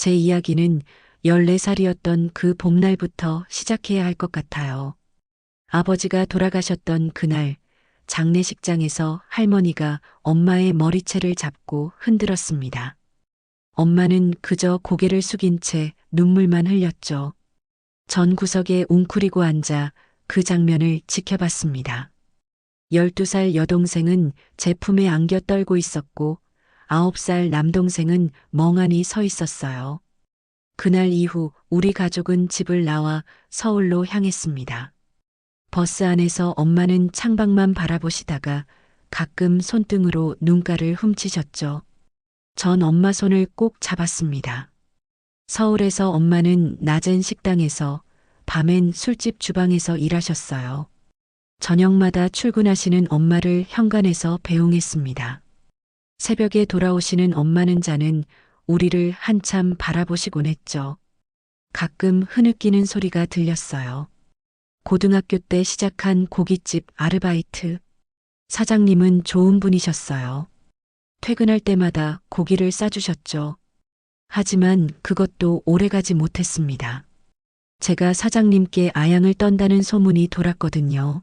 제 이야기는 14살이었던 그 봄날부터 시작해야 할 것 같아요. 아버지가 돌아가셨던 그날, 장례식장에서 할머니가 엄마의 머리채를 잡고 흔들었습니다. 엄마는 그저 고개를 숙인 채 눈물만 흘렸죠. 전 구석에 웅크리고 앉아 그 장면을 지켜봤습니다. 12살 여동생은 제 품에 안겨 떨고 있었고 9살 남동생은 멍하니 서 있었어요. 그날 이후 우리 가족은 집을 나와 서울로 향했습니다. 버스 안에서 엄마는 창밖만 바라보시다가 가끔 손등으로 눈가를 훔치셨죠. 전 엄마 손을 꼭 잡았습니다. 서울에서 엄마는 낮엔 식당에서, 밤엔 술집 주방에서 일하셨어요. 저녁마다 출근하시는 엄마를 현관에서 배웅했습니다. 새벽에 돌아오시는 엄마는 자는 우리를 한참 바라보시곤 했죠. 가끔 흐느끼는 소리가 들렸어요. 고등학교 때 시작한 고깃집 아르바이트. 사장님은 좋은 분이셨어요. 퇴근할 때마다 고기를 싸주셨죠. 하지만 그것도 오래가지 못했습니다. 제가 사장님께 아양을 떤다는 소문이 돌았거든요.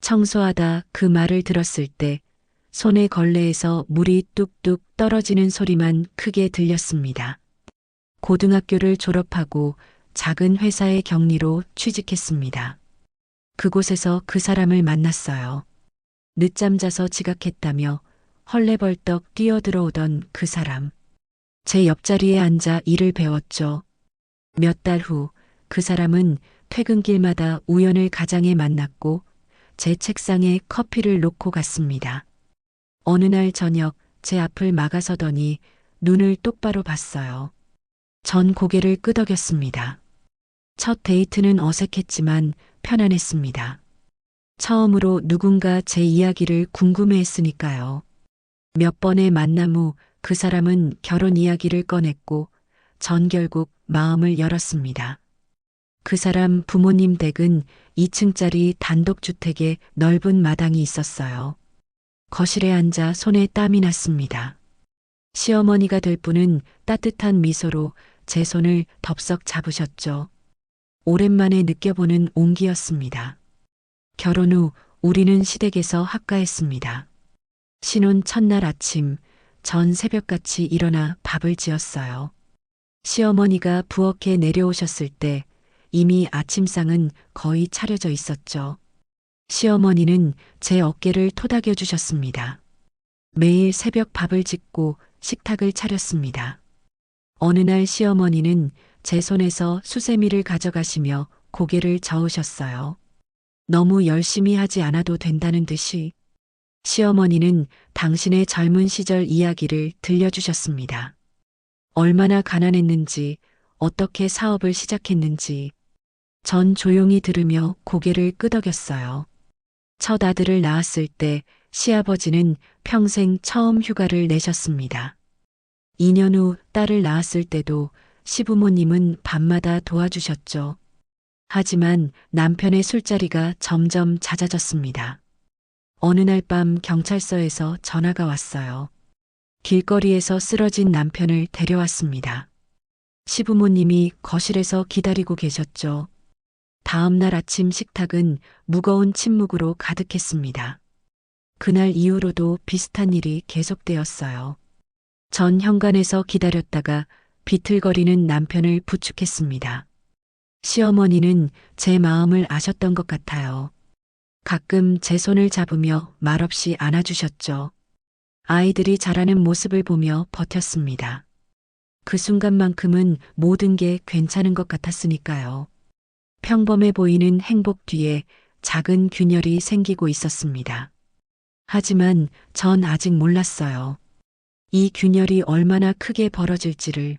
청소하다 그 말을 들었을 때 손의 걸레에서 물이 뚝뚝 떨어지는 소리만 크게 들렸습니다. 고등학교를 졸업하고 작은 회사의 경리로 취직했습니다. 그곳에서 그 사람을 만났어요. 늦잠 자서 지각했다며 헐레벌떡 뛰어들어오던 그 사람. 제 옆자리에 앉아 일을 배웠죠. 몇 달 후 그 사람은 퇴근길마다 우연을 가장에 만났고 제 책상에 커피를 놓고 갔습니다. 어느 날 저녁 제 앞을 막아서더니 눈을 똑바로 봤어요. 전 고개를 끄덕였습니다. 첫 데이트는 어색했지만 편안했습니다. 처음으로 누군가 제 이야기를 궁금해했으니까요. 몇 번의 만남 후 그 사람은 결혼 이야기를 꺼냈고 전 결국 마음을 열었습니다. 그 사람 부모님 댁은 2층짜리 단독주택에 넓은 마당이 있었어요. 거실에 앉아 손에 땀이 났습니다. 시어머니가 될 분은 따뜻한 미소로 제 손을 덥석 잡으셨죠. 오랜만에 느껴보는 온기였습니다. 결혼 후 우리는 시댁에서 합가했습니다. 신혼 첫날 아침, 전 새벽같이 일어나 밥을 지었어요. 시어머니가 부엌에 내려오셨을 때 이미 아침상은 거의 차려져 있었죠. 시어머니는 제 어깨를 토닥여 주셨습니다. 매일 새벽 밥을 짓고 식탁을 차렸습니다. 어느 날 시어머니는 제 손에서 수세미를 가져가시며 고개를 저으셨어요. 너무 열심히 하지 않아도 된다는 듯이. 시어머니는 당신의 젊은 시절 이야기를 들려주셨습니다. 얼마나 가난했는지, 어떻게 사업을 시작했는지. 전 조용히 들으며 고개를 끄덕였어요. 첫 아들을 낳았을 때 시아버지는 평생 처음 휴가를 내셨습니다. 2년 후 딸을 낳았을 때도 시부모님은 밤마다 도와주셨죠. 하지만 남편의 술자리가 점점 잦아졌습니다. 어느 날 밤 경찰서에서 전화가 왔어요. 길거리에서 쓰러진 남편을 데려왔습니다. 시부모님이 거실에서 기다리고 계셨죠. 다음 날 아침 식탁은 무거운 침묵으로 가득했습니다. 그날 이후로도 비슷한 일이 계속되었어요. 전 현관에서 기다렸다가 비틀거리는 남편을 부축했습니다. 시어머니는 제 마음을 아셨던 것 같아요. 가끔 제 손을 잡으며 말없이 안아주셨죠. 아이들이 자라는 모습을 보며 버텼습니다. 그 순간만큼은 모든 게 괜찮은 것 같았으니까요. 평범해 보이는 행복 뒤에 작은 균열이 생기고 있었습니다. 하지만 전 아직 몰랐어요. 이 균열이 얼마나 크게 벌어질지를.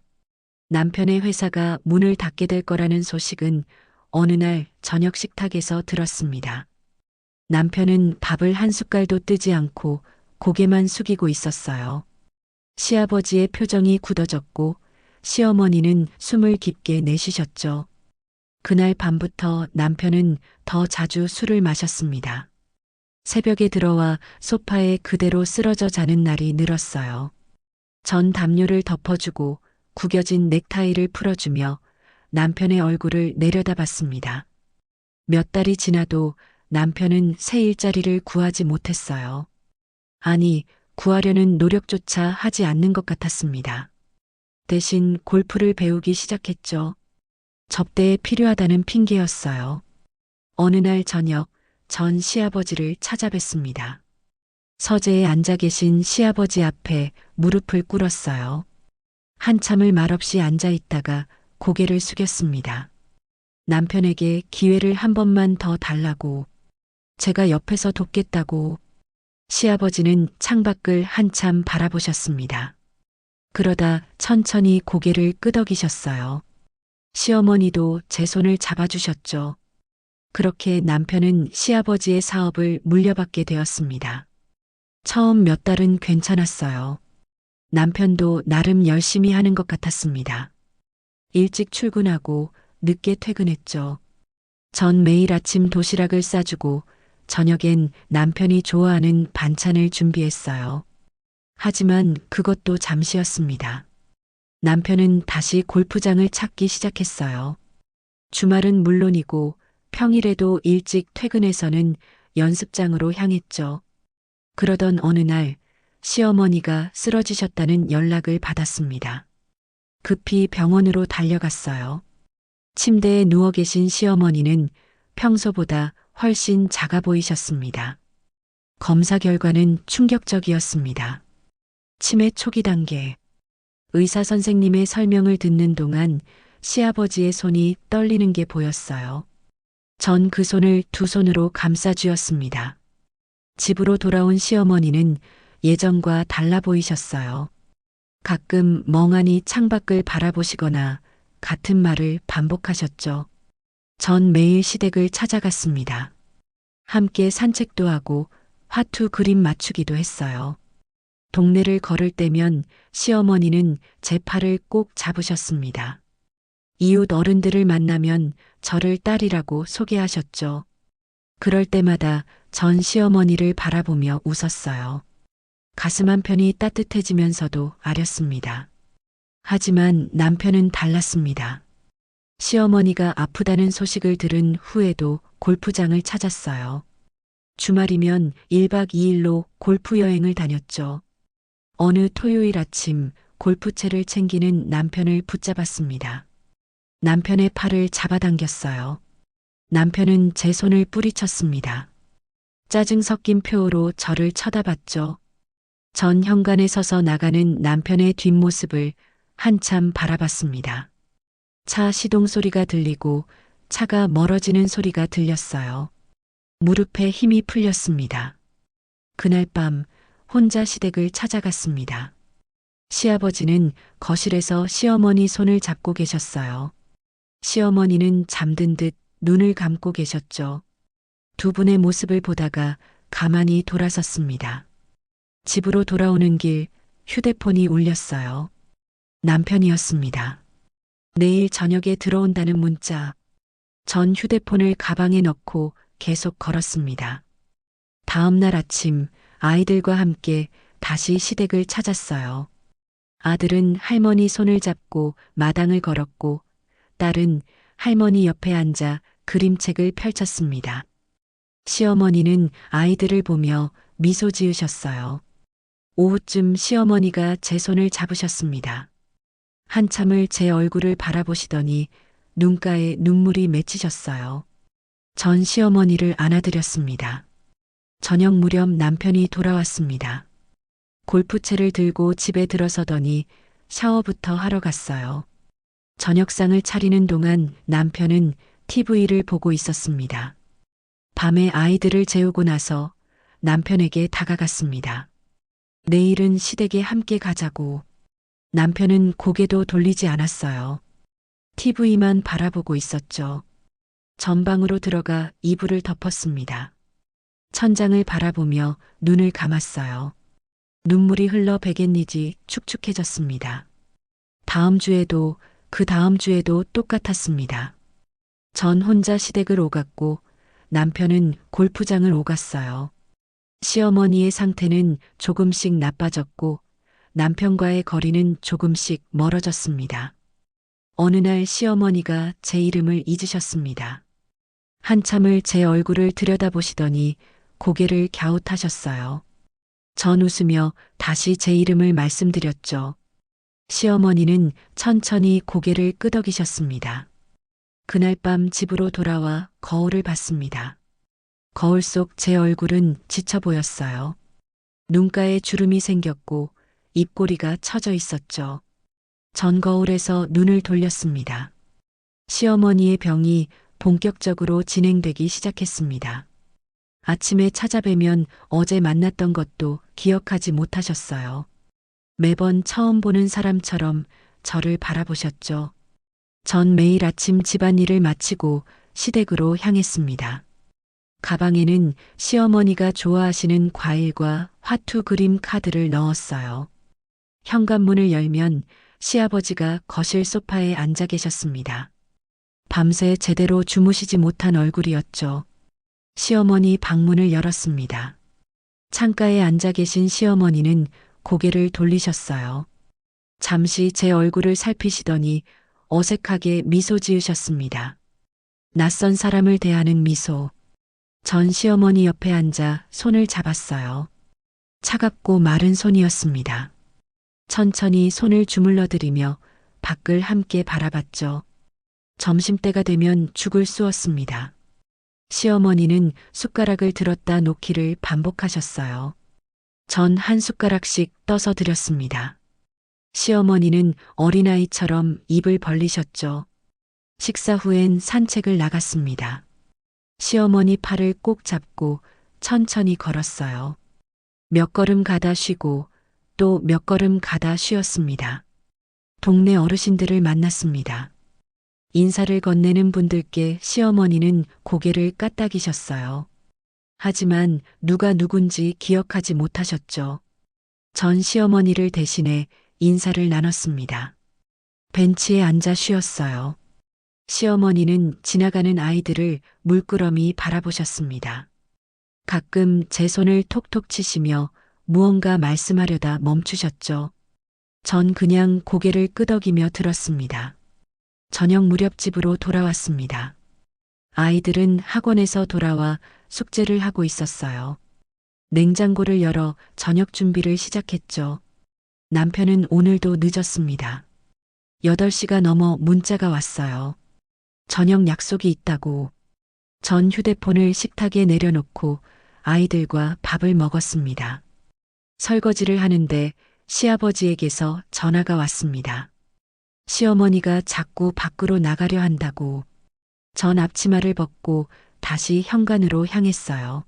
남편의 회사가 문을 닫게 될 거라는 소식은 어느 날 저녁 식탁에서 들었습니다. 남편은 밥을 한 숟갈도 뜨지 않고 고개만 숙이고 있었어요. 시아버지의 표정이 굳어졌고 시어머니는 숨을 깊게 내쉬셨죠. 그날 밤부터 남편은 더 자주 술을 마셨습니다. 새벽에 들어와 소파에 그대로 쓰러져 자는 날이 늘었어요. 전 담요를 덮어주고 구겨진 넥타이를 풀어주며 남편의 얼굴을 내려다봤습니다. 몇 달이 지나도 남편은 새 일자리를 구하지 못했어요. 아니, 구하려는 노력조차 하지 않는 것 같았습니다. 대신 골프를 배우기 시작했죠. 접대에 필요하다는 핑계였어요. 어느 날 저녁, 전 시아버지를 찾아뵀습니다. 서재에 앉아 계신 시아버지 앞에 무릎을 꿇었어요. 한참을 말없이 앉아 있다가 고개를 숙였습니다. 남편에게 기회를 한 번만 더 달라고, 제가 옆에서 돕겠다고. 시아버지는 창밖을 한참 바라보셨습니다. 그러다 천천히 고개를 끄덕이셨어요. 시어머니도 제 손을 잡아주셨죠. 그렇게 남편은 시아버지의 사업을 물려받게 되었습니다. 처음 몇 달은 괜찮았어요. 남편도 나름 열심히 하는 것 같았습니다. 일찍 출근하고 늦게 퇴근했죠. 전 매일 아침 도시락을 싸주고 저녁엔 남편이 좋아하는 반찬을 준비했어요. 하지만 그것도 잠시였습니다. 남편은 다시 골프장을 찾기 시작했어요. 주말은 물론이고 평일에도 일찍 퇴근해서는 연습장으로 향했죠. 그러던 어느 날 시어머니가 쓰러지셨다는 연락을 받았습니다. 급히 병원으로 달려갔어요. 침대에 누워 계신 시어머니는 평소보다 훨씬 작아 보이셨습니다. 검사 결과는 충격적이었습니다. 치매 초기 단계. 의사 선생님의 설명을 듣는 동안 시아버지의 손이 떨리는 게 보였어요. 전 그 손을 두 손으로 감싸 쥐었습니다. 집으로 돌아온 시어머니는 예전과 달라 보이셨어요. 가끔 멍하니 창밖을 바라보시거나 같은 말을 반복하셨죠. 전 매일 시댁을 찾아갔습니다. 함께 산책도 하고 화투 그림 맞추기도 했어요. 동네를 걸을 때면 시어머니는 제 팔을 꼭 잡으셨습니다. 이웃 어른들을 만나면 저를 딸이라고 소개하셨죠. 그럴 때마다 전 시어머니를 바라보며 웃었어요. 가슴 한편이 따뜻해지면서도 아렸습니다. 하지만 남편은 달랐습니다. 시어머니가 아프다는 소식을 들은 후에도 골프장을 찾았어요. 주말이면 1박 2일로 골프 여행을 다녔죠. 어느 토요일 아침 골프채를 챙기는 남편을 붙잡았습니다. 남편의 팔을 잡아당겼어요. 남편은 제 손을 뿌리쳤습니다. 짜증 섞인 표호로 저를 쳐다봤죠. 전 현관에 서서 나가는 남편의 뒷모습을 한참 바라봤습니다. 차 시동 소리가 들리고 차가 멀어지는 소리가 들렸어요. 무릎에 힘이 풀렸습니다. 그날 밤 혼자 시댁을 찾아갔습니다. 시아버지는 거실에서 시어머니 손을 잡고 계셨어요. 시어머니는 잠든 듯 눈을 감고 계셨죠. 두 분의 모습을 보다가 가만히 돌아섰습니다. 집으로 돌아오는 길 휴대폰이 울렸어요. 남편이었습니다. 내일 저녁에 들어온다는 문자. 전 휴대폰을 가방에 넣고 계속 걸었습니다. 다음 날 아침 아이들과 함께 다시 시댁을 찾았어요. 아들은 할머니 손을 잡고 마당을 걸었고 딸은 할머니 옆에 앉아 그림책을 펼쳤습니다. 시어머니는 아이들을 보며 미소 지으셨어요. 오후쯤 시어머니가 제 손을 잡으셨습니다. 한참을 제 얼굴을 바라보시더니 눈가에 눈물이 맺히셨어요. 전 시어머니를 안아드렸습니다. 저녁 무렵 남편이 돌아왔습니다. 골프채를 들고 집에 들어서더니 샤워부터 하러 갔어요. 저녁상을 차리는 동안 남편은 TV를 보고 있었습니다. 밤에 아이들을 재우고 나서 남편에게 다가갔습니다. 내일은 시댁에 함께 가자고. 남편은 고개도 돌리지 않았어요. TV만 바라보고 있었죠. 전방으로 들어가 이불을 덮었습니다. 천장을 바라보며 눈을 감았어요. 눈물이 흘러 베갯니지 축축해졌습니다. 다음 주에도 그 다음 주에도 똑같았습니다. 전 혼자 시댁을 오갔고 남편은 골프장을 오갔어요. 시어머니의 상태는 조금씩 나빠졌고 남편과의 거리는 조금씩 멀어졌습니다. 어느 날 시어머니가 제 이름을 잊으셨습니다. 한참을 제 얼굴을 들여다보시더니 고개를 갸웃하셨어요. 전 웃으며 다시 제 이름을 말씀드렸죠. 시어머니는 천천히 고개를 끄덕이셨습니다. 그날 밤 집으로 돌아와 거울을 봤습니다. 거울 속 제 얼굴은 지쳐 보였어요. 눈가에 주름이 생겼고 입꼬리가 처져 있었죠. 전 거울에서 눈을 돌렸습니다. 시어머니의 병이 본격적으로 진행되기 시작했습니다. 아침에 찾아뵈면 어제 만났던 것도 기억하지 못하셨어요. 매번 처음 보는 사람처럼 저를 바라보셨죠. 전 매일 아침 집안일을 마치고 시댁으로 향했습니다. 가방에는 시어머니가 좋아하시는 과일과 화투 그림 카드를 넣었어요. 현관문을 열면 시아버지가 거실 소파에 앉아 계셨습니다. 밤새 제대로 주무시지 못한 얼굴이었죠. 시어머니 방문을 열었습니다. 창가에 앉아 계신 시어머니는 고개를 돌리셨어요. 잠시 제 얼굴을 살피시더니 어색하게 미소 지으셨습니다. 낯선 사람을 대하는 미소. 전 시어머니 옆에 앉아 손을 잡았어요. 차갑고 마른 손이었습니다. 천천히 손을 주물러드리며 밖을 함께 바라봤죠. 점심때가 되면 죽을 쑤었습니다. 시어머니는 숟가락을 들었다 놓기를 반복하셨어요. 전 한 숟가락씩 떠서 드렸습니다. 시어머니는 어린아이처럼 입을 벌리셨죠. 식사 후엔 산책을 나갔습니다. 시어머니 팔을 꼭 잡고 천천히 걸었어요. 몇 걸음 가다 쉬고 또 몇 걸음 가다 쉬었습니다. 동네 어르신들을 만났습니다. 인사를 건네는 분들께 시어머니는 고개를 까딱이셨어요. 하지만 누가 누군지 기억하지 못하셨죠. 전 시어머니를 대신해 인사를 나눴습니다. 벤치에 앉아 쉬었어요. 시어머니는 지나가는 아이들을 물끄러미 바라보셨습니다. 가끔 제 손을 톡톡 치시며 무언가 말씀하려다 멈추셨죠. 전 그냥 고개를 끄덕이며 들었습니다. 저녁 무렵 집으로 돌아왔습니다. 아이들은 학원에서 돌아와 숙제를 하고 있었어요. 냉장고를 열어 저녁 준비를 시작했죠. 남편은 오늘도 늦었습니다. 8시가 넘어 문자가 왔어요. 저녁 약속이 있다고. 전 휴대폰을 식탁에 내려놓고 아이들과 밥을 먹었습니다. 설거지를 하는데 시아버지에게서 전화가 왔습니다. 시어머니가 자꾸 밖으로 나가려 한다고. 전 앞치마를 벗고 다시 현관으로 향했어요.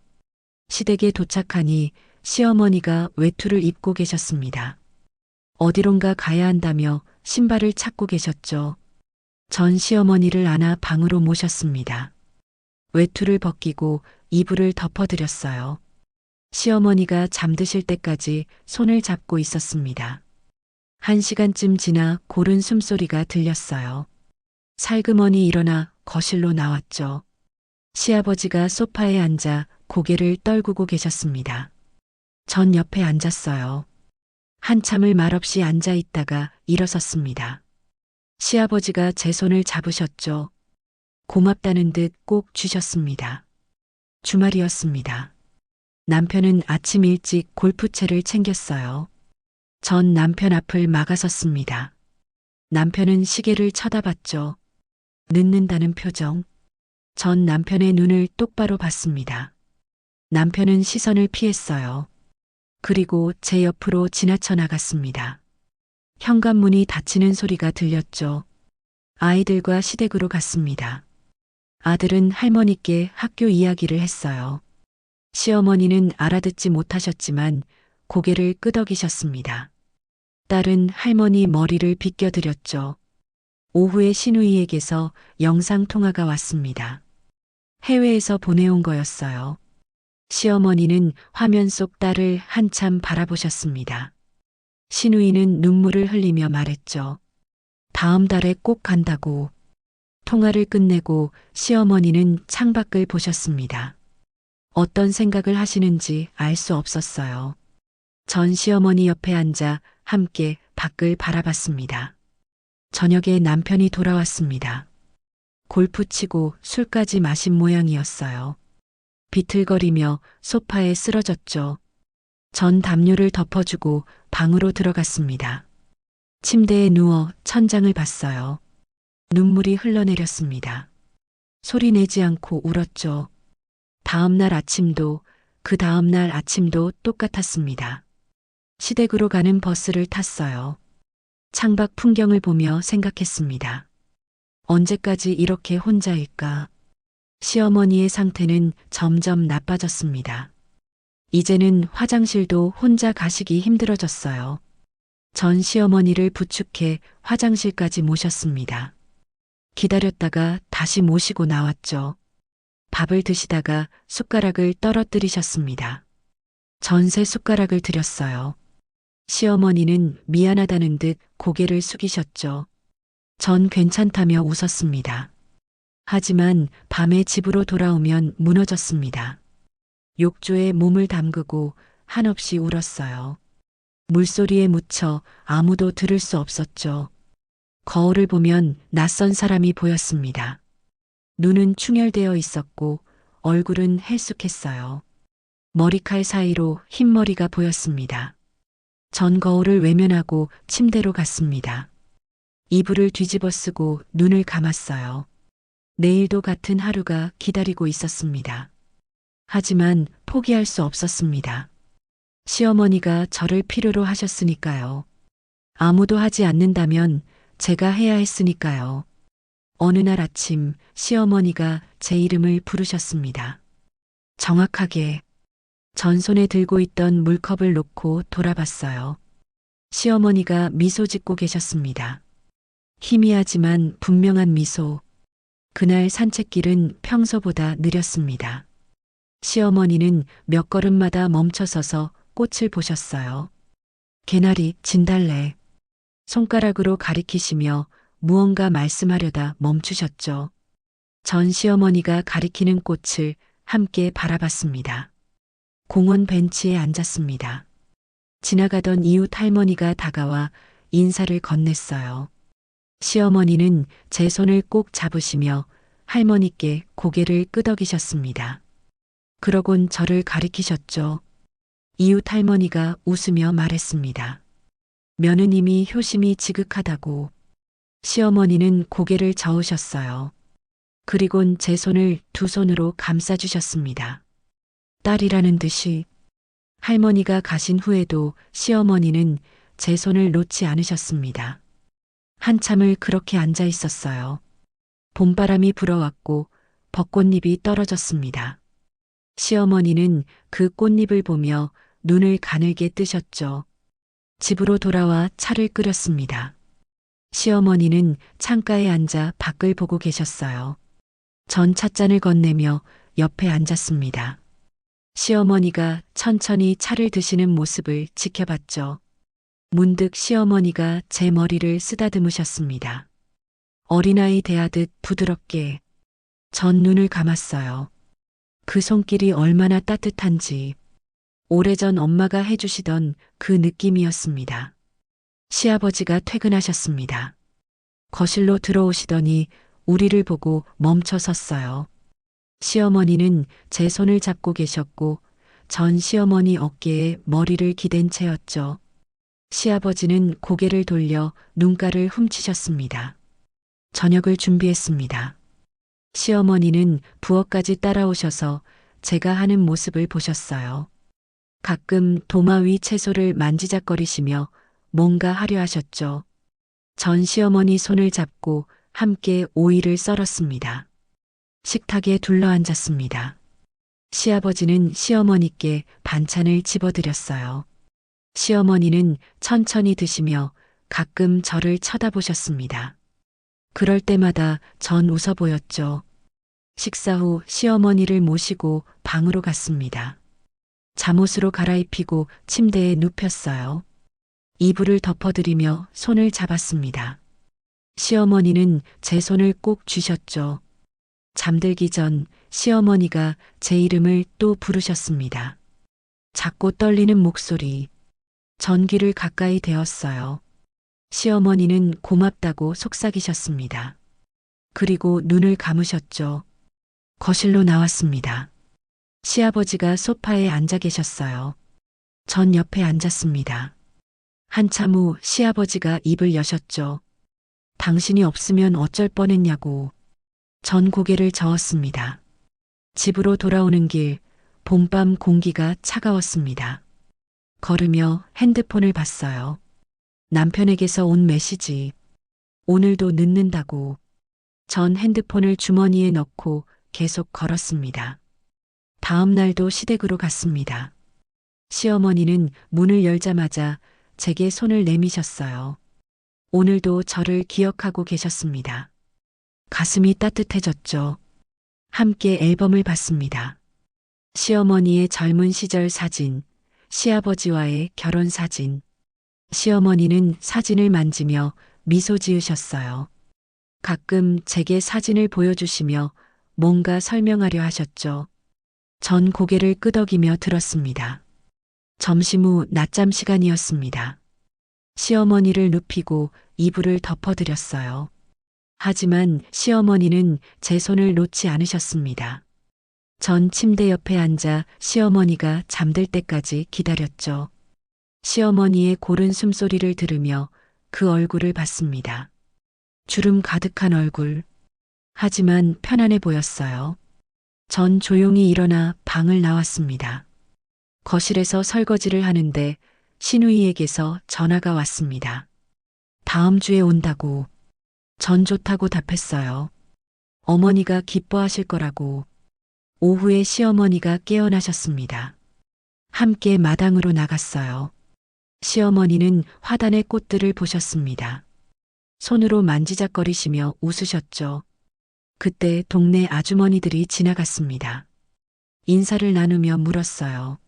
시댁에 도착하니 시어머니가 외투를 입고 계셨습니다. 어디론가 가야 한다며 신발을 찾고 계셨죠. 전 시어머니를 안아 방으로 모셨습니다. 외투를 벗기고 이불을 덮어드렸어요. 시어머니가 잠드실 때까지 손을 잡고 있었습니다. 1시간쯤 지나 고른 숨소리가 들렸어요. 살그머니 일어나 거실로 나왔죠. 시아버지가 소파에 앉아 고개를 떨구고 계셨습니다. 전 옆에 앉았어요. 한참을 말없이 앉아 있다가 일어섰습니다. 시아버지가 제 손을 잡으셨죠. 고맙다는 듯 꼭 쥐셨습니다. 주말이었습니다. 남편은 아침 일찍 골프채를 챙겼어요. 전 남편 앞을 막아섰습니다. 남편은 시계를 쳐다봤죠. 늦는다는 표정. 전 남편의 눈을 똑바로 봤습니다. 남편은 시선을 피했어요. 그리고 제 옆으로 지나쳐 나갔습니다. 현관문이 닫히는 소리가 들렸죠. 아이들과 시댁으로 갔습니다. 아들은 할머니께 학교 이야기를 했어요. 시어머니는 알아듣지 못하셨지만 고개를 끄덕이셨습니다. 딸은 할머니 머리를 빗겨드렸죠. 오후에 시누이에게서 영상통화가 왔습니다. 해외에서 보내온 거였어요. 시어머니는 화면 속 딸을 한참 바라보셨습니다. 시누이는 눈물을 흘리며 말했죠. 다음 달에 꼭 간다고. 통화를 끝내고 시어머니는 창밖을 보셨습니다. 어떤 생각을 하시는지 알 수 없었어요. 전 시어머니 옆에 앉아 함께 밖을 바라봤습니다. 저녁에 남편이 돌아왔습니다. 골프 치고 술까지 마신 모양이었어요. 비틀거리며 소파에 쓰러졌죠. 전 담요를 덮어주고 방으로 들어갔습니다. 침대에 누워 천장을 봤어요. 눈물이 흘러내렸습니다. 소리 내지 않고 울었죠. 다음 날 아침도 그 다음 날 아침도 똑같았습니다. 시댁으로 가는 버스를 탔어요. 창밖 풍경을 보며 생각했습니다. 언제까지 이렇게 혼자일까? 시어머니의 상태는 점점 나빠졌습니다. 이제는 화장실도 혼자 가시기 힘들어졌어요. 전 시어머니를 부축해 화장실까지 모셨습니다. 기다렸다가 다시 모시고 나왔죠. 밥을 드시다가 숟가락을 떨어뜨리셨습니다. 전세 숟가락을 드렸어요. 시어머니는 미안하다는 듯 고개를 숙이셨죠. 전 괜찮다며 웃었습니다. 하지만 밤에 집으로 돌아오면 무너졌습니다. 욕조에 몸을 담그고 한없이 울었어요. 물소리에 묻혀 아무도 들을 수 없었죠. 거울을 보면 낯선 사람이 보였습니다. 눈은 충혈되어 있었고 얼굴은 헬쑥했어요. 머리칼 사이로 흰머리가 보였습니다. 전 거울을 외면하고 침대로 갔습니다. 이불을 뒤집어 쓰고 눈을 감았어요. 내일도 같은 하루가 기다리고 있었습니다. 하지만 포기할 수 없었습니다. 시어머니가 저를 필요로 하셨으니까요. 아무도 하지 않는다면 제가 해야 했으니까요. 어느 날 아침 시어머니가 제 이름을 부르셨습니다. 정확하게 전 손에 들고 있던 물컵을 놓고 돌아봤어요. 시어머니가 미소 짓고 계셨습니다. 희미하지만 분명한 미소. 그날 산책길은 평소보다 느렸습니다. 시어머니는 몇 걸음마다 멈춰서서 꽃을 보셨어요. 개나리, 진달래. 손가락으로 가리키시며 무언가 말씀하려다 멈추셨죠. 전 시어머니가 가리키는 꽃을 함께 바라봤습니다. 공원 벤치에 앉았습니다. 지나가던 이웃 할머니가 다가와 인사를 건넸어요. 시어머니는 제 손을 꼭 잡으시며 할머니께 고개를 끄덕이셨습니다. 그러곤 저를 가리키셨죠. 이웃 할머니가 웃으며 말했습니다. 며느님이 효심이 지극하다고. 시어머니는 고개를 저으셨어요. 그리곤 제 손을 두 손으로 감싸주셨습니다. 딸이라는 듯이. 할머니가 가신 후에도 시어머니는 제 손을 놓지 않으셨습니다. 한참을 그렇게 앉아 있었어요. 봄바람이 불어왔고 벚꽃잎이 떨어졌습니다. 시어머니는 그 꽃잎을 보며 눈을 가늘게 뜨셨죠. 집으로 돌아와 차를 끓였습니다. 시어머니는 창가에 앉아 밖을 보고 계셨어요. 전 찻잔을 건네며 옆에 앉았습니다. 시어머니가 천천히 차를 드시는 모습을 지켜봤죠. 문득 시어머니가 제 머리를 쓰다듬으셨습니다. 어린아이 대하듯 부드럽게. 전 눈을 감았어요. 그 손길이 얼마나 따뜻한지 오래전 엄마가 해주시던 그 느낌이었습니다. 시아버지가 퇴근하셨습니다. 거실로 들어오시더니 우리를 보고 멈춰 섰어요. 시어머니는 제 손을 잡고 계셨고 전 시어머니 어깨에 머리를 기댄 채였죠. 시아버지는 고개를 돌려 눈가를 훔치셨습니다. 저녁을 준비했습니다. 시어머니는 부엌까지 따라오셔서 제가 하는 모습을 보셨어요. 가끔 도마 위 채소를 만지작거리시며 뭔가 하려 하셨죠. 전 시어머니 손을 잡고 함께 오이를 썰었습니다. 식탁에 둘러앉았습니다. 시아버지는 시어머니께 반찬을 집어드렸어요. 시어머니는 천천히 드시며 가끔 저를 쳐다보셨습니다. 그럴 때마다 전 웃어 보였죠. 식사 후 시어머니를 모시고 방으로 갔습니다. 잠옷으로 갈아입히고 침대에 눕혔어요. 이불을 덮어드리며 손을 잡았습니다. 시어머니는 제 손을 꼭 쥐셨죠. 잠들기 전 시어머니가 제 이름을 또 부르셨습니다. 작고 떨리는 목소리. 전기를 가까이 대었어요. 시어머니는 고맙다고 속삭이셨습니다. 그리고 눈을 감으셨죠. 거실로 나왔습니다. 시아버지가 소파에 앉아 계셨어요. 전 옆에 앉았습니다. 한참 후 시아버지가 입을 여셨죠. 당신이 없으면 어쩔 뻔했냐고. 전 고개를 저었습니다. 집으로 돌아오는 길, 봄밤 공기가 차가웠습니다. 걸으며 핸드폰을 봤어요. 남편에게서 온 메시지. 오늘도 늦는다고. 전 핸드폰을 주머니에 넣고 계속 걸었습니다. 다음 날도 시댁으로 갔습니다. 시어머니는 문을 열자마자 제게 손을 내미셨어요. 오늘도 저를 기억하고 계셨습니다. 가슴이 따뜻해졌죠. 함께 앨범을 봤습니다. 시어머니의 젊은 시절 사진, 시아버지와의 결혼 사진. 시어머니는 사진을 만지며 미소 지으셨어요. 가끔 제게 사진을 보여주시며 뭔가 설명하려 하셨죠. 전 고개를 끄덕이며 들었습니다. 점심 후 낮잠 시간이었습니다. 시어머니를 눕히고 이불을 덮어드렸어요. 하지만 시어머니는 제 손을 놓지 않으셨습니다. 전 침대 옆에 앉아 시어머니가 잠들 때까지 기다렸죠. 시어머니의 고른 숨소리를 들으며 그 얼굴을 봤습니다. 주름 가득한 얼굴. 하지만 편안해 보였어요. 전 조용히 일어나 방을 나왔습니다. 거실에서 설거지를 하는데 시누이에게서 전화가 왔습니다. 다음 주에 온다고. 전 좋다고 답했어요. 어머니가 기뻐하실 거라고. 오후에 시어머니가 깨어나셨습니다. 함께 마당으로 나갔어요. 시어머니는 화단의 꽃들을 보셨습니다. 손으로 만지작거리시며 웃으셨죠. 그때 동네 아주머니들이 지나갔습니다. 인사를 나누며 물었어요.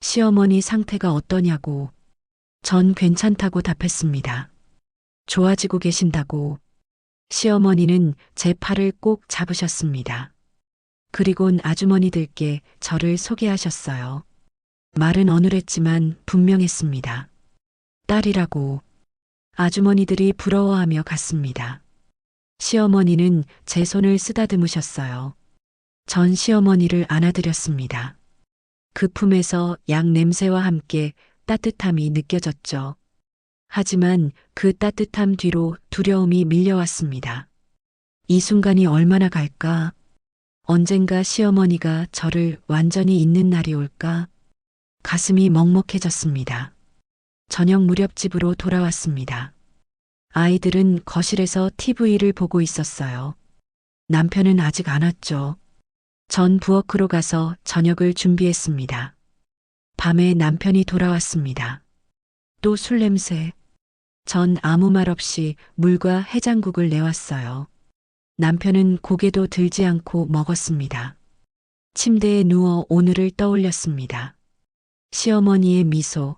시어머니 상태가 어떠냐고. 전 괜찮다고 답했습니다. 좋아지고 계신다고. 시어머니는 제 팔을 꼭 잡으셨습니다. 그리곤 아주머니들께 저를 소개하셨어요. 말은 어눌했지만 분명했습니다. 딸이라고. 아주머니들이 부러워하며 갔습니다. 시어머니는 제 손을 쓰다듬으셨어요. 전 시어머니를 안아드렸습니다. 그 품에서 양 냄새와 함께 따뜻함이 느껴졌죠. 하지만 그 따뜻함 뒤로 두려움이 밀려왔습니다. 이 순간이 얼마나 갈까? 언젠가 시어머니가 저를 완전히 잊는 날이 올까? 가슴이 먹먹해졌습니다. 저녁 무렵 집으로 돌아왔습니다. 아이들은 거실에서 TV를 보고 있었어요. 남편은 아직 안 왔죠. 전 부엌으로 가서 저녁을 준비했습니다. 밤에 남편이 돌아왔습니다. 또 술 냄새. 전 아무 말 없이 물과 해장국을 내왔어요. 남편은 고개도 들지 않고 먹었습니다. 침대에 누워 오늘을 떠올렸습니다. 시어머니의 미소,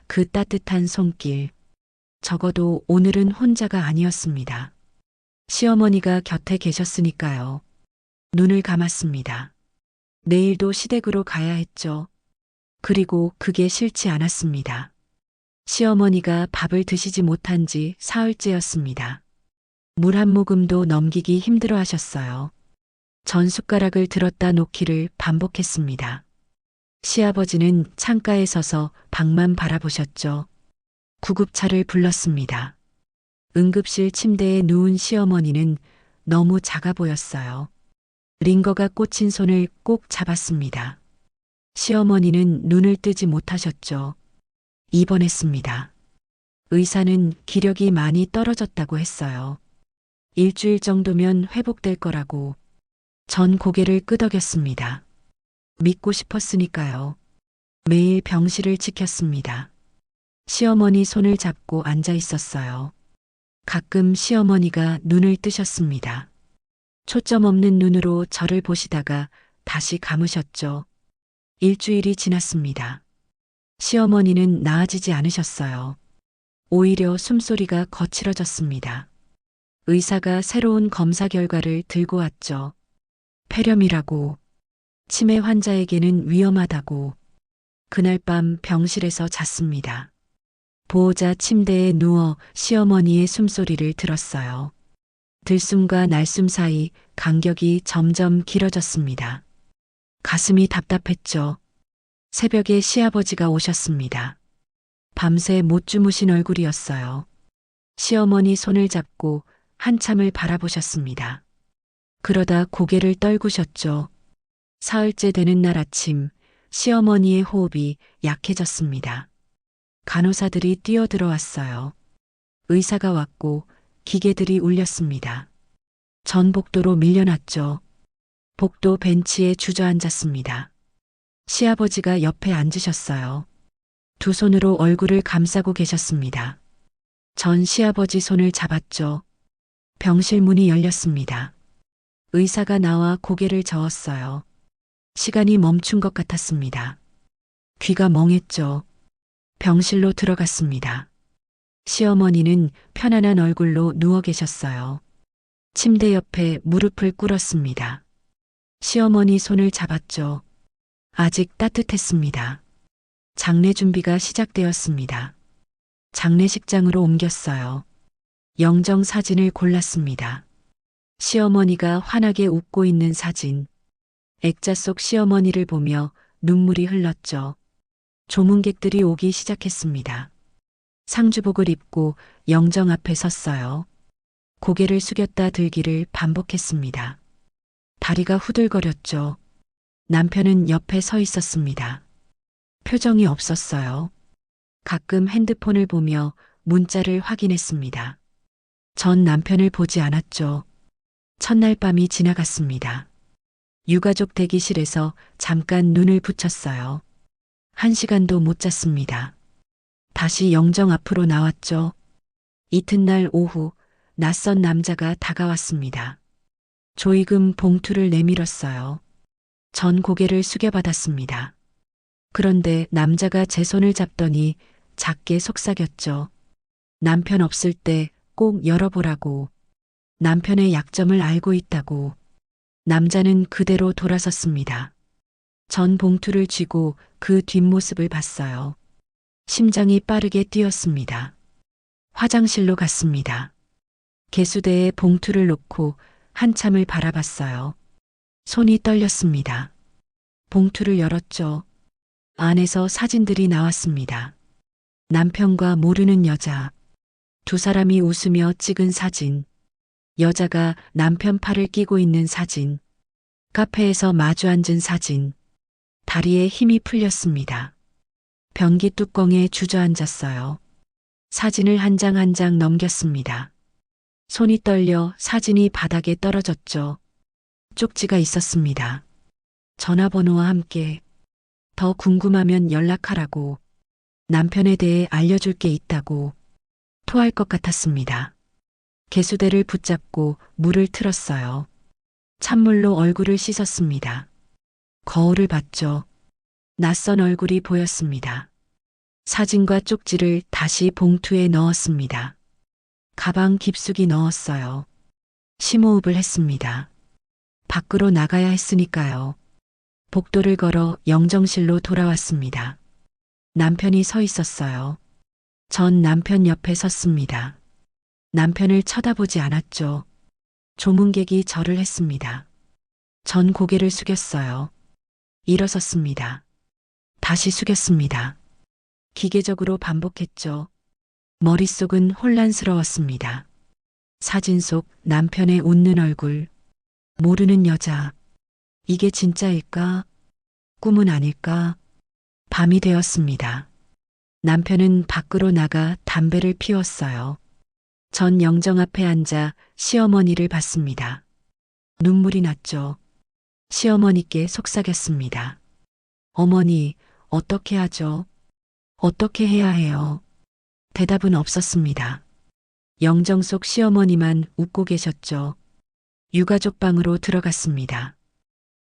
그 따뜻한 손길. 적어도 오늘은 혼자가 아니었습니다. 시어머니가 곁에 계셨으니까요. 눈을 감았습니다. 내일도 시댁으로 가야 했죠. 그리고 그게 싫지 않았습니다. 시어머니가 밥을 드시지 못한 지 사흘째였습니다. 물 한 모금도 넘기기 힘들어 하셨어요. 전 숟가락을 들었다 놓기를 반복했습니다. 시아버지는 창가에 서서 방만 바라보셨죠. 구급차를 불렀습니다. 응급실 침대에 누운 시어머니는 너무 작아 보였어요. 링거가 꽂힌 손을 꼭 잡았습니다. 시어머니는 눈을 뜨지 못하셨죠. 입원했습니다. 의사는 기력이 많이 떨어졌다고 했어요. 일주일 정도면 회복될 거라고. 전 고개를 끄덕였습니다. 믿고 싶었으니까요. 매일 병실을 지켰습니다. 시어머니 손을 잡고 앉아 있었어요. 가끔 시어머니가 눈을 뜨셨습니다. 초점 없는 눈으로 저를 보시다가 다시 감으셨죠. 일주일이 지났습니다. 시어머니는 나아지지 않으셨어요. 오히려 숨소리가 거칠어졌습니다. 의사가 새로운 검사 결과를 들고 왔죠. 폐렴이라고. 치매 환자에게는 위험하다고. 그날 밤 병실에서 잤습니다. 보호자 침대에 누워 시어머니의 숨소리를 들었어요. 들숨과 날숨 사이 간격이 점점 길어졌습니다. 가슴이 답답했죠. 새벽에 시아버지가 오셨습니다. 밤새 못 주무신 얼굴이었어요. 시어머니 손을 잡고 한참을 바라보셨습니다. 그러다 고개를 떨구셨죠. 사흘째 되는 날 아침, 시어머니의 호흡이 약해졌습니다. 간호사들이 뛰어들어왔어요. 의사가 왔고 기계들이 울렸습니다. 전 복도로 밀려났죠. 복도 벤치에 주저앉았습니다. 시아버지가 옆에 앉으셨어요. 두 손으로 얼굴을 감싸고 계셨습니다. 전 시아버지 손을 잡았죠. 병실 문이 열렸습니다. 의사가 나와 고개를 저었어요. 시간이 멈춘 것 같았습니다. 귀가 멍했죠. 병실로 들어갔습니다. 시어머니는 편안한 얼굴로 누워 계셨어요. 침대 옆에 무릎을 꿇었습니다. 시어머니 손을 잡았죠. 아직 따뜻했습니다. 장례 준비가 시작되었습니다. 장례식장으로 옮겼어요. 영정 사진을 골랐습니다. 시어머니가 환하게 웃고 있는 사진. 액자 속 시어머니를 보며 눈물이 흘렀죠. 조문객들이 오기 시작했습니다. 상주복을 입고 영정 앞에 섰어요. 고개를 숙였다 들기를 반복했습니다. 다리가 후들거렸죠. 남편은 옆에 서 있었습니다. 표정이 없었어요. 가끔 핸드폰을 보며 문자를 확인했습니다. 전 남편을 보지 않았죠. 첫날 밤이 지나갔습니다. 유가족 대기실에서 잠깐 눈을 붙였어요. 1시간도 못 잤습니다. 다시 영정 앞으로 나왔죠. 이튿날 오후 낯선 남자가 다가왔습니다. 조의금 봉투를 내밀었어요. 전 고개를 숙여받았습니다. 그런데 남자가 제 손을 잡더니 작게 속삭였죠. 남편 없을 때 꼭 열어보라고. 남편의 약점을 알고 있다고. 남자는 그대로 돌아섰습니다. 전 봉투를 쥐고 그 뒷모습을 봤어요. 심장이 빠르게 뛰었습니다. 화장실로 갔습니다. 개수대에 봉투를 놓고 한참을 바라봤어요. 손이 떨렸습니다. 봉투를 열었죠. 안에서 사진들이 나왔습니다. 남편과 모르는 여자. 두 사람이 웃으며 찍은 사진. 여자가 남편 팔을 끼고 있는 사진. 카페에서 마주 앉은 사진. 다리에 힘이 풀렸습니다. 변기 뚜껑에 주저앉았어요. 사진을 한 장 한 장 넘겼습니다. 손이 떨려 사진이 바닥에 떨어졌죠. 쪽지가 있었습니다. 전화번호와 함께 더 궁금하면 연락하라고. 남편에 대해 알려줄 게 있다고. 토할 것 같았습니다. 개수대를 붙잡고 물을 틀었어요. 찬물로 얼굴을 씻었습니다. 거울을 봤죠. 낯선 얼굴이 보였습니다. 사진과 쪽지를 다시 봉투에 넣었습니다. 가방 깊숙이 넣었어요. 심호흡을 했습니다. 밖으로 나가야 했으니까요. 복도를 걸어 영정실로 돌아왔습니다. 남편이 서 있었어요. 전 남편 옆에 섰습니다. 남편을 쳐다보지 않았죠. 조문객이 절을 했습니다. 전 고개를 숙였어요. 일어섰습니다. 다시 숙였습니다. 기계적으로 반복했죠. 머릿속은 혼란스러웠습니다. 사진 속 남편의 웃는 얼굴, 모르는 여자. 이게 진짜일까? 꿈은 아닐까? 밤이 되었습니다. 남편은 밖으로 나가 담배를 피웠어요. 전 영정 앞에 앉아 시어머니를 봤습니다. 눈물이 났죠. 시어머니께 속삭였습니다. 어머니, 어떻게 하죠? 어떻게 해야 해요? 대답은 없었습니다. 영정 속 시어머니만 웃고 계셨죠. 유가족 방으로 들어갔습니다.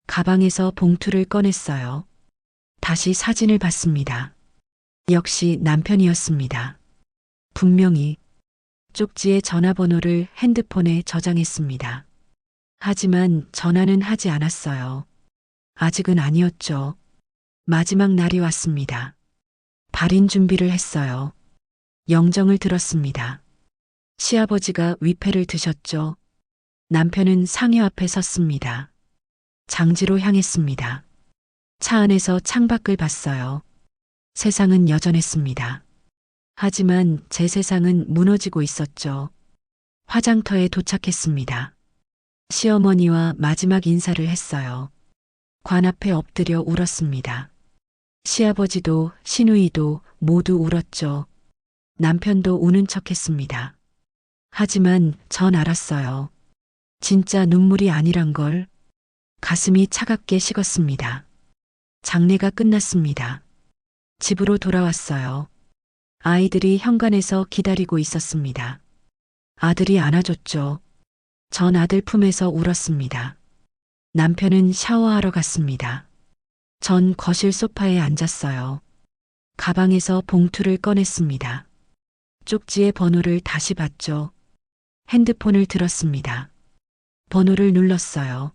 가방에서 봉투를 꺼냈어요. 다시 사진을 봤습니다. 역시 남편이었습니다. 분명히 쪽지에 전화번호를 핸드폰에 저장했습니다. 하지만 전화는 하지 않았어요. 아직은 아니었죠. 마지막 날이 왔습니다. 발인 준비를 했어요. 영정을 들었습니다. 시아버지가 위패를 드셨죠. 남편은 상여 앞에 섰습니다. 장지로 향했습니다. 차 안에서 창밖을 봤어요. 세상은 여전했습니다. 하지만 제 세상은 무너지고 있었죠. 화장터에 도착했습니다. 시어머니와 마지막 인사를 했어요. 관 앞에 엎드려 울었습니다. 시아버지도 시누이도 모두 울었죠. 남편도 우는 척했습니다. 하지만 전 알았어요. 진짜 눈물이 아니란 걸. 가슴이 차갑게 식었습니다. 장례가 끝났습니다. 집으로 돌아왔어요. 아이들이 현관에서 기다리고 있었습니다. 아들이 안아줬죠. 전 아들 품에서 울었습니다. 남편은 샤워하러 갔습니다. 전 거실 소파에 앉았어요. 가방에서 봉투를 꺼냈습니다. 쪽지의 번호를 다시 봤죠. 핸드폰을 들었습니다. 번호를 눌렀어요.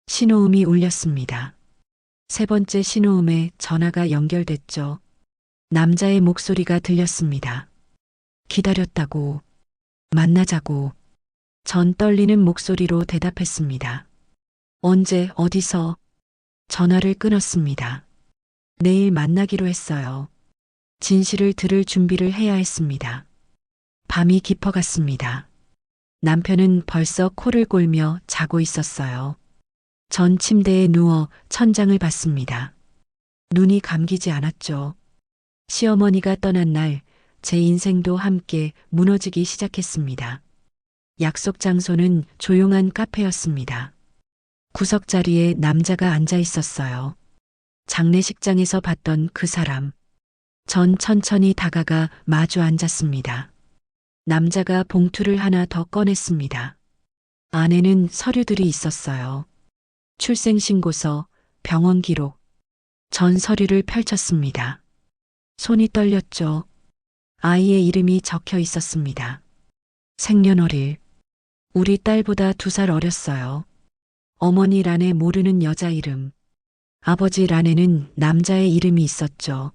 신호음이 울렸습니다. 세 번째 신호음에 전화가 연결됐죠. 남자의 목소리가 들렸습니다. 기다렸다고, 만나자고. 전 떨리는 목소리로 대답했습니다. 언제, 어디서? 전화를 끊었습니다. 내일 만나기로 했어요. 진실을 들을 준비를 해야 했습니다. 밤이 깊어갔습니다. 남편은 벌써 코를 골며 자고 있었어요. 전 침대에 누워 천장을 봤습니다. 눈이 감기지 않았죠. 시어머니가 떠난 날 제 인생도 함께 무너지기 시작했습니다. 약속 장소는 조용한 카페였습니다. 구석 자리에 남자가 앉아 있었어요. 장례식장에서 봤던 그 사람. 전 천천히 다가가 마주 앉았습니다. 남자가 봉투를 하나 더 꺼냈습니다. 안에는 서류들이 있었어요. 출생신고서, 병원 기록. 전 서류를 펼쳤습니다. 손이 떨렸죠. 아이의 이름이 적혀 있었습니다. 생년월일. 우리 딸보다 2살 어렸어요. 어머니 란에 모르는 여자 이름. 아버지 란에는 남자의 이름이 있었죠.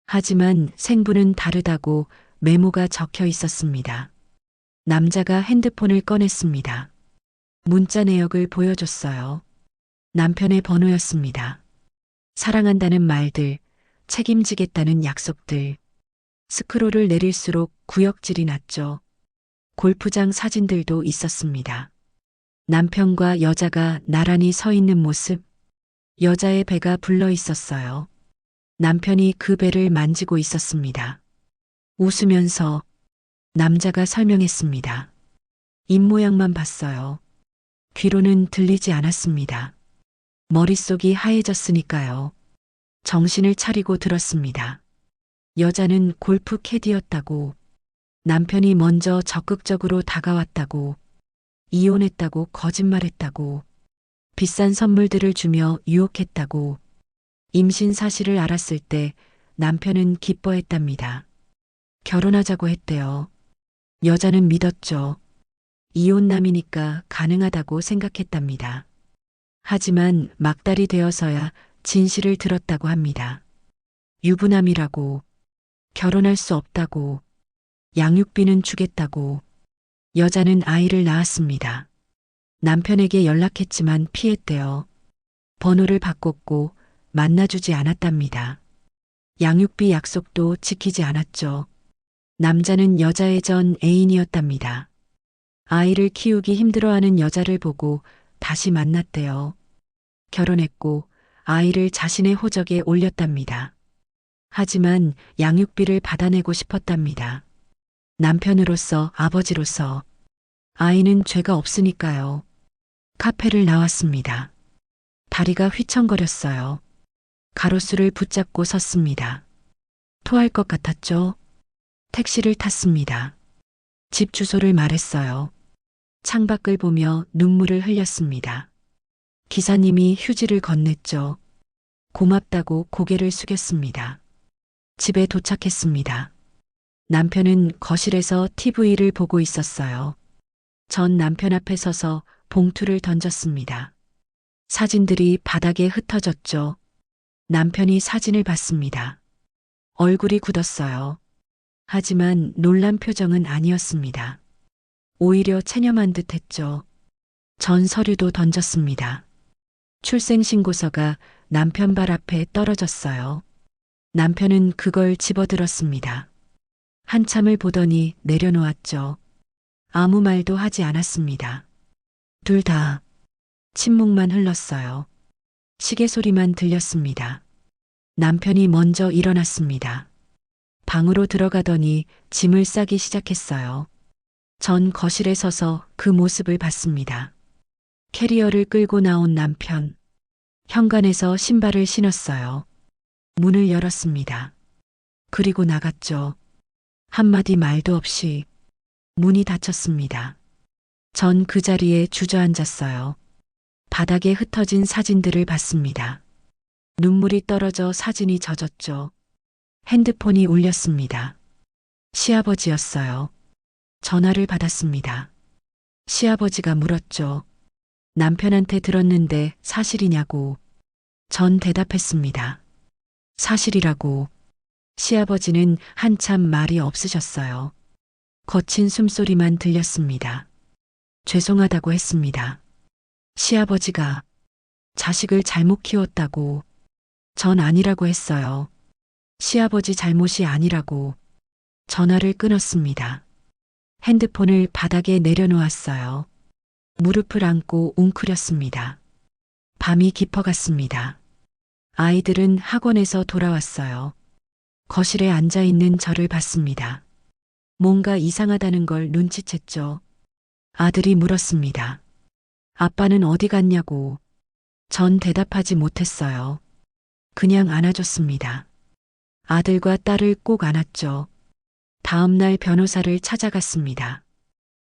하지만 생부는 다르다고 메모가 적혀 있었습니다. 남자가 핸드폰을 꺼냈습니다. 문자 내역을 보여줬어요. 남편의 번호였습니다. 사랑한다는 말들, 책임지겠다는 약속들. 스크롤을 내릴수록 구역질이 났죠. 골프장 사진들도 있었습니다. 남편과 여자가 나란히 서 있는 모습. 여자의 배가 불러 있었어요. 남편이 그 배를 만지고 있었습니다. 웃으면서 남자가 설명했습니다. 입모양만 봤어요. 귀로는 들리지 않았습니다. 머릿속이 하얘졌으니까요. 정신을 차리고 들었습니다. 여자는 골프 캐디였다고, 남편이 먼저 적극적으로 다가왔다고, 이혼했다고 거짓말했다고, 비싼 선물들을 주며 유혹했다고, 임신 사실을 알았을 때 남편은 기뻐했답니다. 결혼하자고 했대요. 여자는 믿었죠. 이혼남이니까 가능하다고 생각했답니다. 하지만 막달이 되어서야 진실을 들었다고 합니다. 유부남이라고, 결혼할 수 없다고, 양육비는 주겠다고. 여자는 아이를 낳았습니다. 남편에게 연락했지만 피했대요. 번호를 바꿨고 만나주지 않았답니다. 양육비 약속도 지키지 않았죠. 남자는 여자의 전 애인이었답니다. 아이를 키우기 힘들어하는 여자를 보고 다시 만났대요. 결혼했고 아이를 자신의 호적에 올렸답니다. 하지만 양육비를 받아내고 싶었답니다. 남편으로서, 아버지로서. 아이는 죄가 없으니까요. 카페를 나왔습니다. 다리가 휘청거렸어요. 가로수를 붙잡고 섰습니다. 토할 것 같았죠? 택시를 탔습니다. 집 주소를 말했어요. 창밖을 보며 눈물을 흘렸습니다. 기사님이 휴지를 건넸죠. 고맙다고 고개를 숙였습니다. 집에 도착했습니다. 남편은 거실에서 TV를 보고 있었어요. 전 남편 앞에 서서 봉투를 던졌습니다. 사진들이 바닥에 흩어졌죠. 남편이 사진을 봤습니다. 얼굴이 굳었어요. 하지만 놀란 표정은 아니었습니다. 오히려 체념한 듯 했죠. 전 서류도 던졌습니다. 출생신고서가 남편 발 앞에 떨어졌어요. 남편은 그걸 집어들었습니다. 한참을 보더니 내려놓았죠. 아무 말도 하지 않았습니다. 둘 다 침묵만 흘렀어요. 시계 소리만 들렸습니다. 남편이 먼저 일어났습니다. 방으로 들어가더니 짐을 싸기 시작했어요. 전 거실에 서서 그 모습을 봤습니다. 캐리어를 끌고 나온 남편. 현관에서 신발을 신었어요. 문을 열었습니다. 그리고 나갔죠. 한마디 말도 없이 문이 닫혔습니다. 전 그 자리에 주저앉았어요. 바닥에 흩어진 사진들을 봤습니다. 눈물이 떨어져 사진이 젖었죠. 핸드폰이 울렸습니다. 시아버지였어요. 전화를 받았습니다. 시아버지가 물었죠. 남편한테 들었는데 사실이냐고. 전 대답했습니다. 사실이라고. 시아버지는 한참 말이 없으셨어요. 거친 숨소리만 들렸습니다. 죄송하다고 했습니다. 시아버지가 자식을 잘못 키웠다고. 전 아니라고 했어요. 시아버지 잘못이 아니라고. 전화를 끊었습니다. 핸드폰을 바닥에 내려놓았어요. 무릎을 안고 웅크렸습니다. 밤이 깊어갔습니다. 아이들은 학원에서 돌아왔어요. 거실에 앉아 있는 저를 봤습니다. 뭔가 이상하다는 걸 눈치챘죠. 아들이 물었습니다. 아빠는 어디 갔냐고. 전 대답하지 못했어요. 그냥 안아줬습니다. 아들과 딸을 꼭 안았죠. 다음 날 변호사를 찾아갔습니다.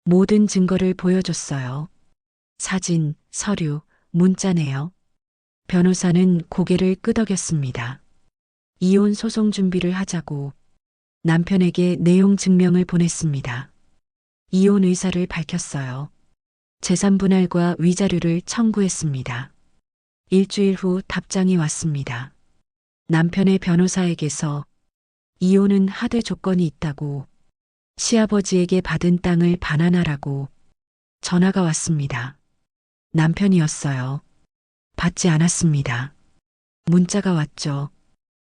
모든 증거를 보여줬어요. 사진, 서류, 문자네요. 변호사는 고개를 끄덕였습니다. 이혼 소송 준비를 하자고 남편에게 내용 증명을 보냈습니다. 이혼 의사를 밝혔어요. 재산 분할과 위자료를 청구했습니다. 일주일 후 답장이 왔습니다. 남편의 변호사에게서 이혼은 하대 조건이 있다고, 시아버지에게 받은 땅을 반환하라고 전화가 왔습니다. 남편이었어요. 받지 않았습니다. 문자가 왔죠.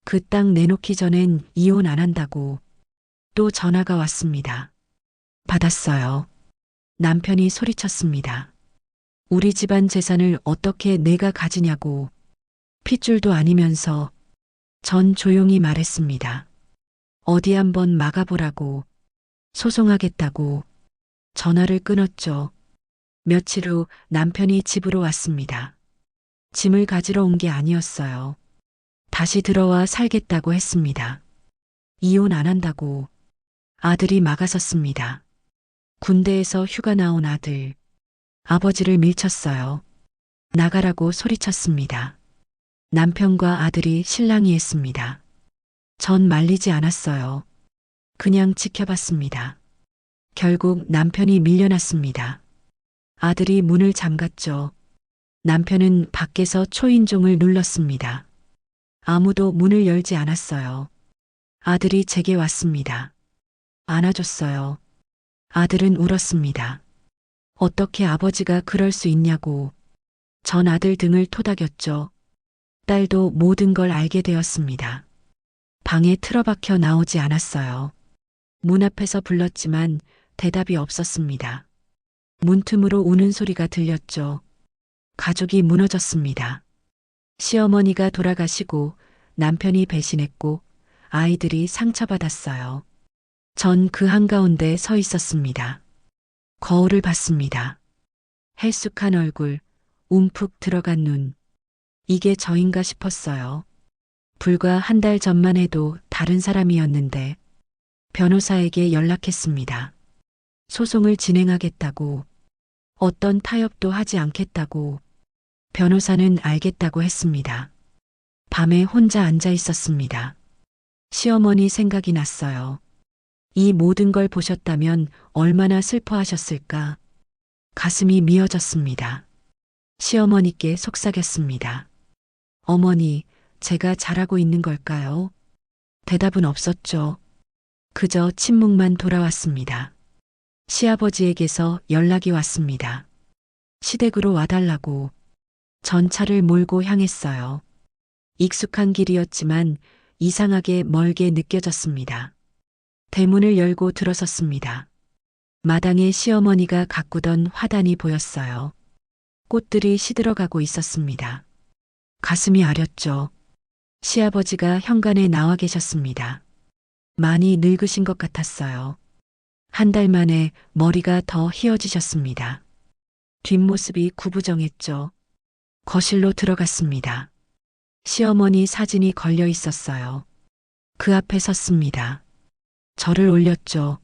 그 땅 내놓기 전엔 이혼 안 한다고. 또 전화가 왔습니다. 받았어요. 남편이 소리쳤습니다. 우리 집안 재산을 어떻게 내가 가지냐고. 핏줄도 아니면서. 전 조용히 말했습니다. 어디 한번 막아보라고. 소송하겠다고. 전화를 끊었죠. 며칠 후 남편이 집으로 왔습니다. 짐을 가지러 온 게 아니었어요. 다시 들어와 살겠다고 했습니다. 이혼 안 한다고. 아들이 막아섰습니다. 군대에서 휴가 나온 아들. 아버지를 밀쳤어요. 나가라고 소리쳤습니다. 남편과 아들이 실랑이 했습니다. 전 말리지 않았어요. 그냥 지켜봤습니다. 결국 남편이 밀려났습니다. 아들이 문을 잠갔죠. 남편은 밖에서 초인종을 눌렀습니다. 아무도 문을 열지 않았어요. 아들이 제게 왔습니다. 안아줬어요. 아들은 울었습니다. 어떻게 아버지가 그럴 수 있냐고. 전 아들 등을 토닥였죠. 딸도 모든 걸 알게 되었습니다. 방에 틀어박혀 나오지 않았어요. 문 앞에서 불렀지만 대답이 없었습니다. 문틈으로 우는 소리가 들렸죠. 가족이 무너졌습니다. 시어머니가 돌아가시고 남편이 배신했고 아이들이 상처받았어요. 전 그 한가운데 서 있었습니다. 거울을 봤습니다. 헬쑥한 얼굴, 움푹 들어간 눈. 이게 저인가 싶었어요. 불과 한 달 전만 해도 다른 사람이었는데 변호사에게 연락했습니다. 소송을 진행하겠다고, 어떤 타협도 하지 않겠다고. 변호사는 알겠다고 했습니다. 밤에 혼자 앉아 있었습니다. 시어머니 생각이 났어요. 이 모든 걸 보셨다면 얼마나 슬퍼하셨을까. 가슴이 미어졌습니다. 시어머니께 속삭였습니다. 어머니, 제가 잘하고 있는 걸까요? 대답은 없었죠. 그저 침묵만 돌아왔습니다. 시아버지에게서 연락이 왔습니다. 시댁으로 와달라고. 전 차를 몰고 향했어요. 익숙한 길이었지만 이상하게 멀게 느껴졌습니다. 대문을 열고 들어섰습니다. 마당에 시어머니가 가꾸던 화단이 보였어요. 꽃들이 시들어가고 있었습니다. 가슴이 아렸죠. 시아버지가 현관에 나와 계셨습니다. 많이 늙으신 것 같았어요. 한 달 만에 머리가 더 희어지셨습니다. 뒷모습이 구부정했죠. 거실로 들어갔습니다. 시어머니 사진이 걸려 있었어요. 그 앞에 섰습니다. 절을 올렸죠.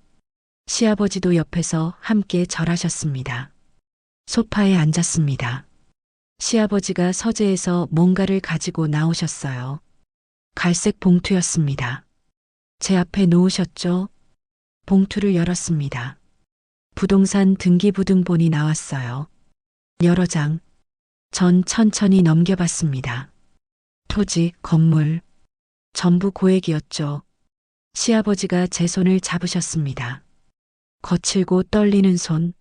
시아버지도 옆에서 함께 절하셨습니다. 소파에 앉았습니다. 시아버지가 서재에서 뭔가를 가지고 나오셨어요. 갈색 봉투였습니다. 제 앞에 놓으셨죠? 봉투를 열었습니다. 부동산 등기부등본이 나왔어요. 여러 장. 전 천천히 넘겨봤습니다. 토지, 건물. 전부 고액이었죠. 시아버지가 제 손을 잡으셨습니다. 거칠고 떨리는 손.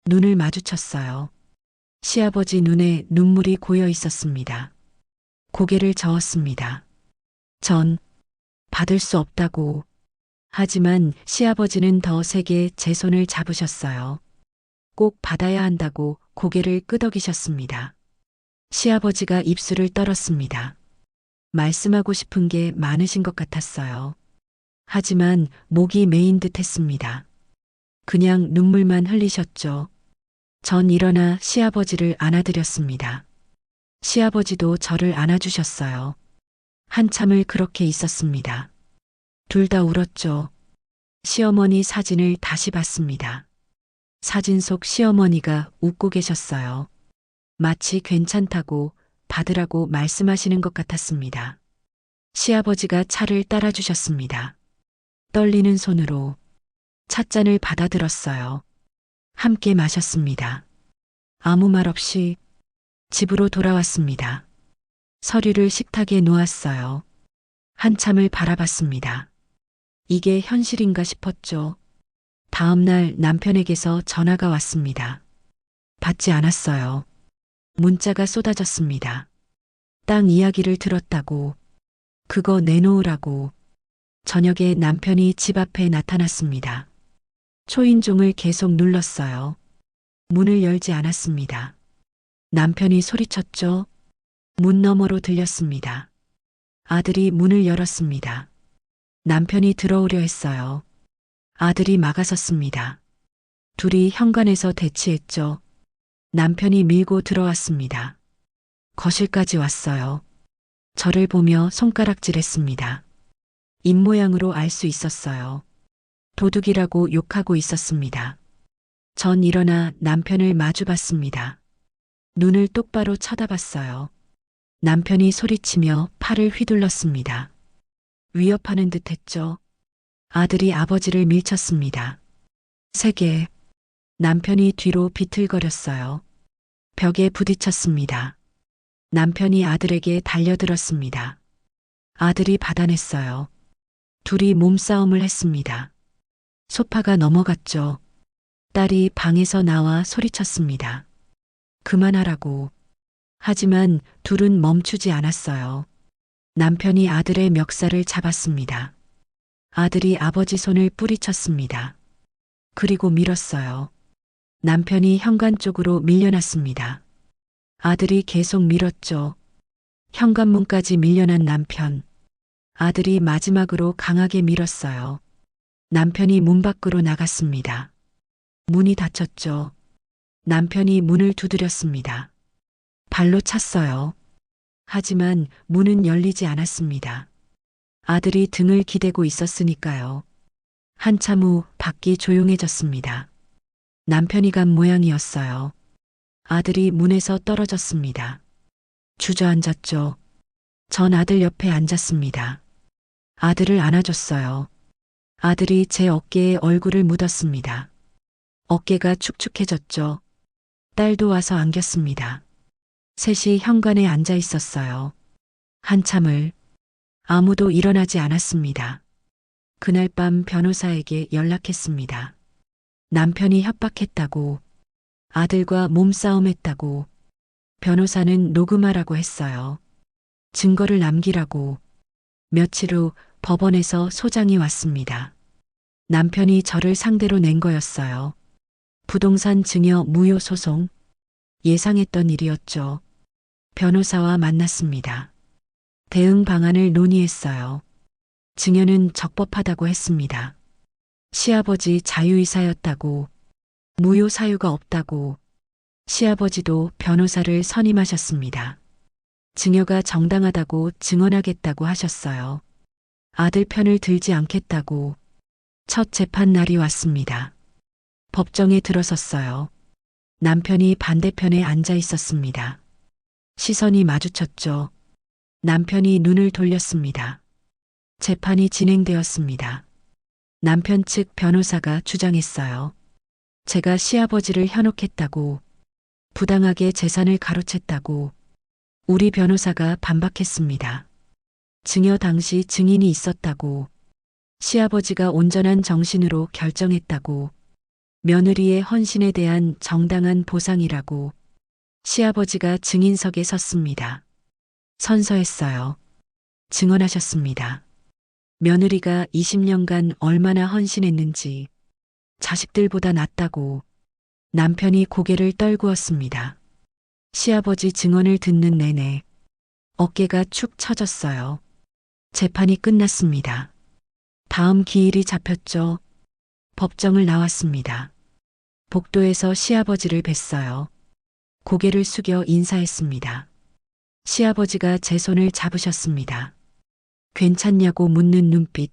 눈을 마주쳤어요. 시아버지 눈에 눈물이 고여 있었습니다. 고개를 저었습니다. 전 받을 수 없다고. 하지만 시아버지는 더 세게 제 손을 잡으셨어요. 꼭 받아야 한다고 고개를 끄덕이셨습니다. 시아버지가 입술을 떨었습니다. 말씀하고 싶은 게 많으신 것 같았어요. 하지만 목이 메인 듯 했습니다. 그냥 눈물만 흘리셨죠. 전 일어나 시아버지를 안아드렸습니다. 시아버지도 저를 안아주셨어요. 한참을 그렇게 있었습니다. 둘 다 울었죠. 시어머니 사진을 다시 봤습니다. 사진 속 시어머니가 웃고 계셨어요. 마치 괜찮다고 받으라고 말씀하시는 것 같았습니다. 시아버지가 차를 따라주셨습니다. 떨리는 손으로 찻잔을 받아들었어요. 함께 마셨습니다. 아무 말 없이 집으로 돌아왔습니다. 서류를 식탁에 놓았어요. 한참을 바라봤습니다. 이게 현실인가 싶었죠. 다음 날 남편에게서 전화가 왔습니다. 받지 않았어요. 문자가 쏟아졌습니다. 땅 이야기를 들었다고. 그거 내놓으라고. 저녁에 남편이 집 앞에 나타났습니다. 초인종을 계속 눌렀어요. 문을 열지 않았습니다. 남편이 소리쳤죠. 문 너머로 들렸습니다. 아들이 문을 열었습니다. 남편이 들어오려 했어요. 아들이 막아섰습니다. 둘이 현관에서 대치했죠. 남편이 밀고 들어왔습니다. 거실까지 왔어요. 저를 보며 손가락질했습니다. 입모양으로 알 수 있었어요. 도둑이라고 욕하고 있었습니다. 전 일어나 남편을 마주봤습니다. 눈을 똑바로 쳐다봤어요. 남편이 소리치며 팔을 휘둘렀습니다. 위협하는 듯 했죠. 아들이 아버지를 밀쳤습니다. 세게. 남편이 뒤로 비틀거렸어요. 벽에 부딪혔습니다. 남편이 아들에게 달려들었습니다. 아들이 받아냈어요. 둘이 몸싸움을 했습니다. 소파가 넘어갔죠. 딸이 방에서 나와 소리쳤습니다. 그만하라고. 하지만 둘은 멈추지 않았어요. 남편이 아들의 멱살을 잡았습니다. 아들이 아버지 손을 뿌리쳤습니다. 그리고 밀었어요. 남편이 현관 쪽으로 밀려났습니다. 아들이 계속 밀었죠. 현관문까지 밀려난 남편. 아들이 마지막으로 강하게 밀었어요. 남편이 문 밖으로 나갔습니다. 문이 닫혔죠. 남편이 문을 두드렸습니다. 발로 찼어요. 하지만 문은 열리지 않았습니다. 아들이 등을 기대고 있었으니까요. 한참 후 밖이 조용해졌습니다. 남편이 간 모양이었어요. 아들이 문에서 떨어졌습니다. 주저앉았죠. 전 아들 옆에 앉았습니다. 아들을 안아줬어요. 아들이 제 어깨에 얼굴을 묻었습니다. 어깨가 축축해졌죠. 딸도 와서 안겼습니다. 셋이 현관에 앉아 있었어요. 한참을 아무도 일어나지 않았습니다. 그날 밤 변호사에게 연락했습니다. 남편이 협박했다고, 아들과 몸싸움했다고, 변호사는 녹음하라고 했어요. 증거를 남기라고. 며칠 후 법원에서 소장이 왔습니다. 남편이 저를 상대로 낸 거였어요. 부동산 증여 무효 소송. 예상했던 일이었죠. 변호사와 만났습니다. 대응 방안을 논의했어요. 증여는 적법하다고 했습니다. 시아버지 자유이사였다고, 무효 사유가 없다고, 시아버지도 변호사를 선임하셨습니다. 증여가 정당하다고 증언하겠다고 하셨어요. 아들 편을 들지 않겠다고. 첫 재판 날이 왔습니다. 법정에 들어섰어요. 남편이 반대편에 앉아 있었습니다. 시선이 마주쳤죠. 남편이 눈을 돌렸습니다. 재판이 진행되었습니다. 남편 측 변호사가 주장했어요. 제가 시아버지를 현혹했다고, 부당하게 재산을 가로챘다고. 우리 변호사가 반박했습니다. 증여 당시 증인이 있었다고, 시아버지가 온전한 정신으로 결정했다고, 며느리의 헌신에 대한 정당한 보상이라고. 시아버지가 증인석에 섰습니다. 선서했어요. 증언하셨습니다. 며느리가 20년간 얼마나 헌신했는지, 자식들보다 낫다고. 남편이 고개를 떨구었습니다. 시아버지 증언을 듣는 내내 어깨가 축 처졌어요. 재판이 끝났습니다. 다음 기일이 잡혔죠. 법정을 나왔습니다. 복도에서 시아버지를 뵀어요. 고개를 숙여 인사했습니다. 시아버지가 제 손을 잡으셨습니다. 괜찮냐고 묻는 눈빛.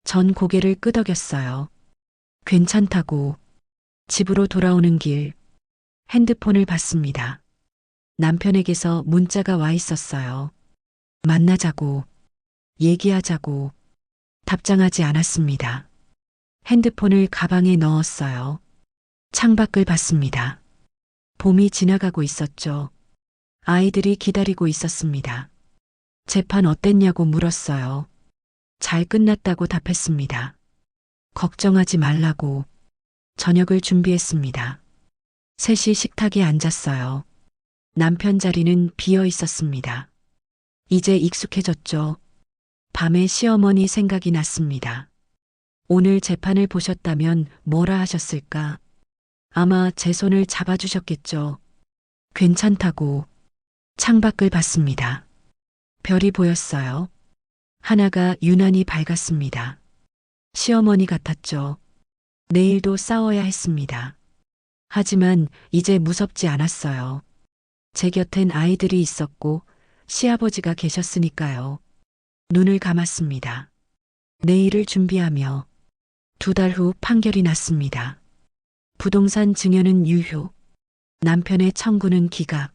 전 고개를 끄덕였어요. 괜찮다고. 집으로 돌아오는 길 핸드폰을 봤습니다. 남편에게서 문자가 와 있었어요. 만나자고, 얘기하자고. 답장하지 않았습니다. 핸드폰을 가방에 넣었어요. 창밖을 봤습니다. 봄이 지나가고 있었죠. 아이들이 기다리고 있었습니다. 재판 어땠냐고 물었어요. 잘 끝났다고 답했습니다. 걱정하지 말라고. 저녁을 준비했습니다. 셋이 식탁에 앉았어요. 남편 자리는 비어 있었습니다. 이제 익숙해졌죠. 밤에 시어머니 생각이 났습니다. 오늘 재판을 보셨다면 뭐라 하셨을까? 아마 제 손을 잡아주셨겠죠. 괜찮다고. 창밖을 봤습니다. 별이 보였어요. 하나가 유난히 밝았습니다. 시어머니 같았죠. 내일도 싸워야 했습니다. 하지만 이제 무섭지 않았어요. 제 곁엔 아이들이 있었고 시아버지가 계셨으니까요. 눈을 감았습니다. 내일을 준비하며 2달 후 판결이 났습니다. 부동산 증여는 유효, 남편의 청구는 기각.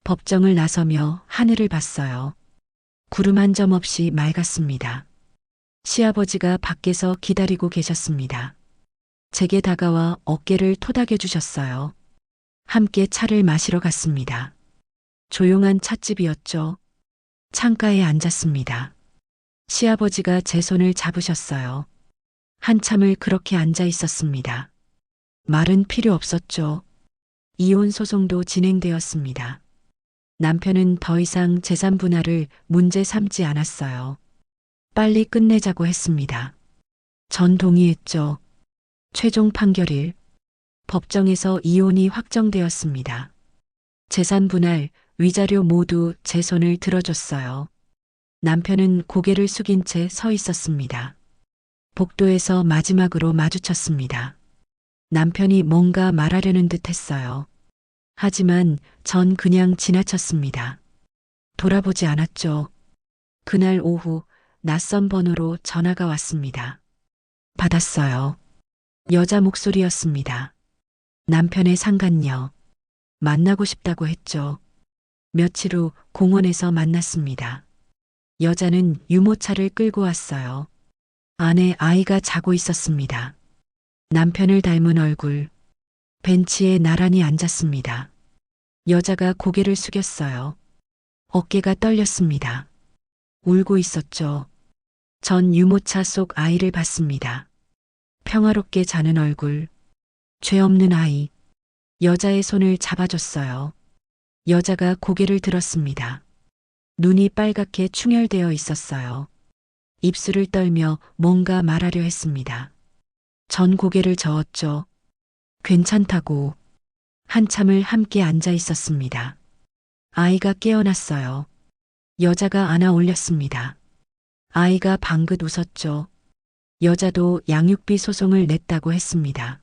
법정을 나서며 하늘을 봤어요. 구름 한 점 없이 맑았습니다. 시아버지가 밖에서 기다리고 계셨습니다. 제게 다가와 어깨를 토닥여 주셨어요. 함께 차를 마시러 갔습니다. 조용한 찻집이었죠. 창가에 앉았습니다. 시아버지가 제 손을 잡으셨어요. 한참을 그렇게 앉아 있었습니다. 말은 필요 없었죠. 이혼 소송도 진행되었습니다. 남편은 더 이상 재산 분할을 문제 삼지 않았어요. 빨리 끝내자고 했습니다. 전 동의했죠. 최종 판결일. 법정에서 이혼이 확정되었습니다. 재산 분할, 위자료 모두 제 손을 들어줬어요. 남편은 고개를 숙인 채 서 있었습니다. 복도에서 마지막으로 마주쳤습니다. 남편이 뭔가 말하려는 듯 했어요. 하지만 전 그냥 지나쳤습니다. 돌아보지 않았죠. 그날 오후 낯선 번호로 전화가 왔습니다. 받았어요. 여자 목소리였습니다. 남편의 상간녀. 만나고 싶다고 했죠. 며칠 후 공원에서 만났습니다. 여자는 유모차를 끌고 왔어요. 안에 아이가 자고 있었습니다. 남편을 닮은 얼굴. 벤치에 나란히 앉았습니다. 여자가 고개를 숙였어요. 어깨가 떨렸습니다. 울고 있었죠. 전 유모차 속 아이를 봤습니다. 평화롭게 자는 얼굴, 죄 없는 아이. 여자의 손을 잡아줬어요. 여자가 고개를 들었습니다. 눈이 빨갛게 충혈되어 있었어요. 입술을 떨며 뭔가 말하려 했습니다. 전 고개를 저었죠. 괜찮다고. 한참을 함께 앉아 있었습니다. 아이가 깨어났어요. 여자가 안아 올렸습니다. 아이가 방긋 웃었죠. 여자도 양육비 소송을 냈다고 했습니다.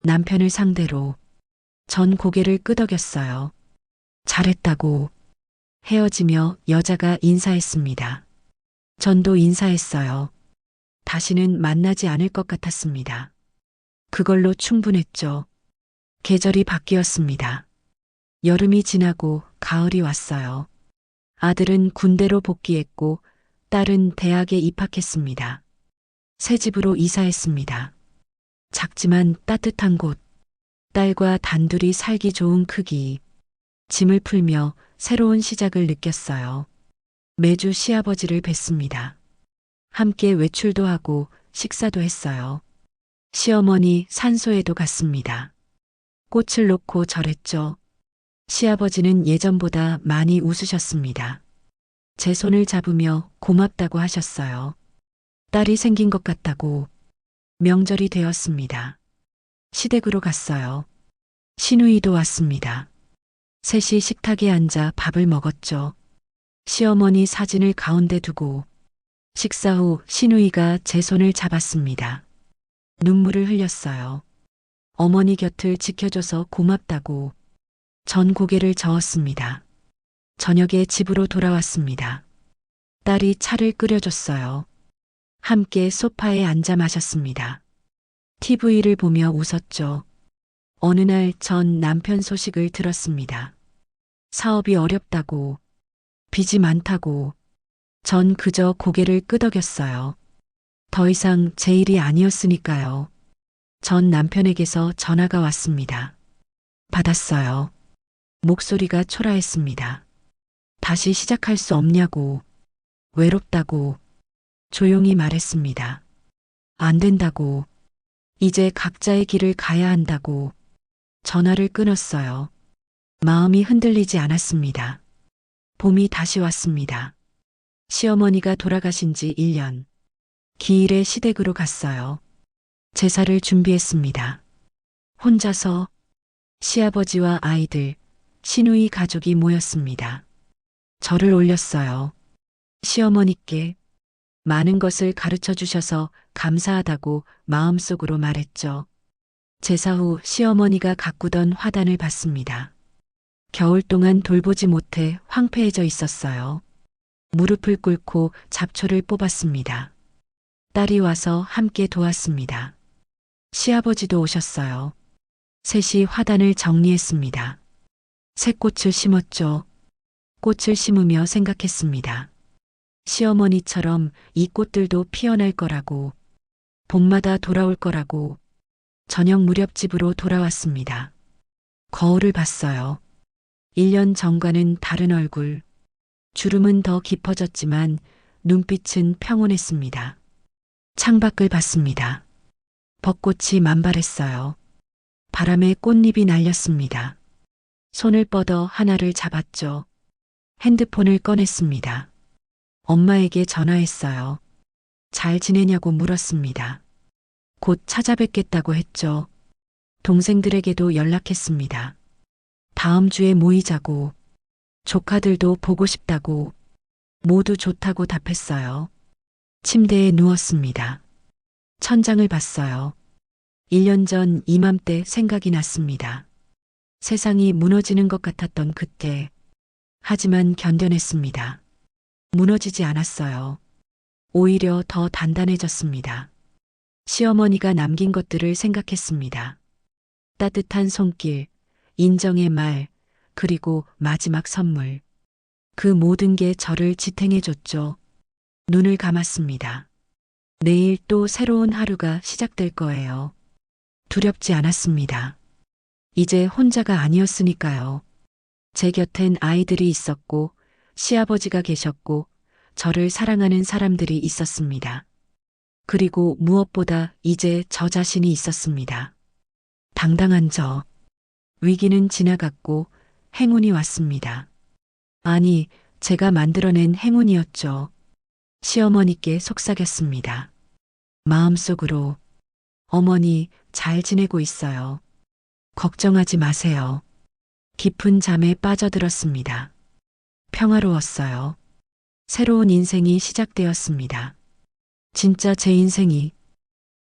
남편을 상대로. 전 고개를 끄덕였어요. 잘했다고. 헤어지며 여자가 인사했습니다. 전도 인사했어요. 다시는 만나지 않을 것 같았습니다. 그걸로 충분했죠. 계절이 바뀌었습니다. 여름이 지나고 가을이 왔어요. 아들은 군대로 복귀했고 딸은 대학에 입학했습니다. 새 집으로 이사했습니다. 작지만 따뜻한 곳. 딸과 단둘이 살기 좋은 크기. 짐을 풀며 새로운 시작을 느꼈어요. 매주 시아버지를 뵀습니다. 함께 외출도 하고 식사도 했어요. 시어머니 산소에도 갔습니다. 꽃을 놓고 절했죠. 시아버지는 예전보다 많이 웃으셨습니다. 제 손을 잡으며 고맙다고 하셨어요. 딸이 생긴 것 같다고. 명절이 되었습니다. 시댁으로 갔어요. 시누이도 왔습니다. 셋이 식탁에 앉아 밥을 먹었죠. 시어머니 사진을 가운데 두고 식사 후 시누이가 제 손을 잡았습니다. 눈물을 흘렸어요. 어머니 곁을 지켜줘서 고맙다고. 전 고개를 저었습니다. 저녁에 집으로 돌아왔습니다. 딸이 차를 끓여줬어요. 함께 소파에 앉아 마셨습니다. TV를 보며 웃었죠. 어느 날 전 남편 소식을 들었습니다. 사업이 어렵다고, 빚이 많다고. 전 그저 고개를 끄덕였어요. 더 이상 제 일이 아니었으니까요. 전 남편에게서 전화가 왔습니다. 받았어요. 목소리가 초라했습니다. 다시 시작할 수 없냐고, 외롭다고, 조용히 말했습니다. 안 된다고, 이제 각자의 길을 가야 한다고. 전화를 끊었어요. 마음이 흔들리지 않았습니다. 봄이 다시 왔습니다. 시어머니가 돌아가신 지 1년. 기일에 시댁으로 갔어요. 제사를 준비했습니다. 혼자서 시아버지와 아이들, 시누이 가족이 모였습니다. 절을 올렸어요. 시어머니께 많은 것을 가르쳐 주셔서 감사하다고 마음속으로 말했죠. 제사 후 시어머니가 가꾸던 화단을 봤습니다. 겨울 동안 돌보지 못해 황폐해져 있었어요. 무릎을 꿇고 잡초를 뽑았습니다. 딸이 와서 함께 도왔습니다. 시아버지도 오셨어요. 셋이 화단을 정리했습니다. 새 꽃을 심었죠. 꽃을 심으며 생각했습니다. 시어머니처럼 이 꽃들도 피어날 거라고, 봄마다 돌아올 거라고. 저녁 무렵 집으로 돌아왔습니다. 거울을 봤어요. 1년 전과는 다른 얼굴. 주름은 더 깊어졌지만 눈빛은 평온했습니다. 창밖을 봤습니다. 벚꽃이 만발했어요. 바람에 꽃잎이 날렸습니다. 손을 뻗어 하나를 잡았죠. 핸드폰을 꺼냈습니다. 엄마에게 전화했어요. 잘 지내냐고 물었습니다. 곧 찾아뵙겠다고 했죠. 동생들에게도 연락했습니다. 다음 주에 모이자고. 조카들도 보고 싶다고. 모두 좋다고 답했어요. 침대에 누웠습니다. 천장을 봤어요. 1년 전 이맘때 생각이 났습니다. 세상이 무너지는 것 같았던 그때. 하지만 견뎌냈습니다. 무너지지 않았어요. 오히려 더 단단해졌습니다. 시어머니가 남긴 것들을 생각했습니다. 따뜻한 손길, 인정의 말, 그리고 마지막 선물. 그 모든 게 저를 지탱해줬죠. 눈을 감았습니다. 내일 또 새로운 하루가 시작될 거예요. 두렵지 않았습니다. 이제 혼자가 아니었으니까요. 제 곁엔 아이들이 있었고, 시아버지가 계셨고, 저를 사랑하는 사람들이 있었습니다. 그리고 무엇보다 이제 저 자신이 있었습니다. 당당한 저. 위기는 지나갔고 행운이 왔습니다. 아니, 제가 만들어낸 행운이었죠. 시어머니께 속삭였습니다. 마음속으로 어머니 잘 지내고 있어요. 걱정하지 마세요. 깊은 잠에 빠져들었습니다. 평화로웠어요. 새로운 인생이 시작되었습니다. 진짜 제 인생이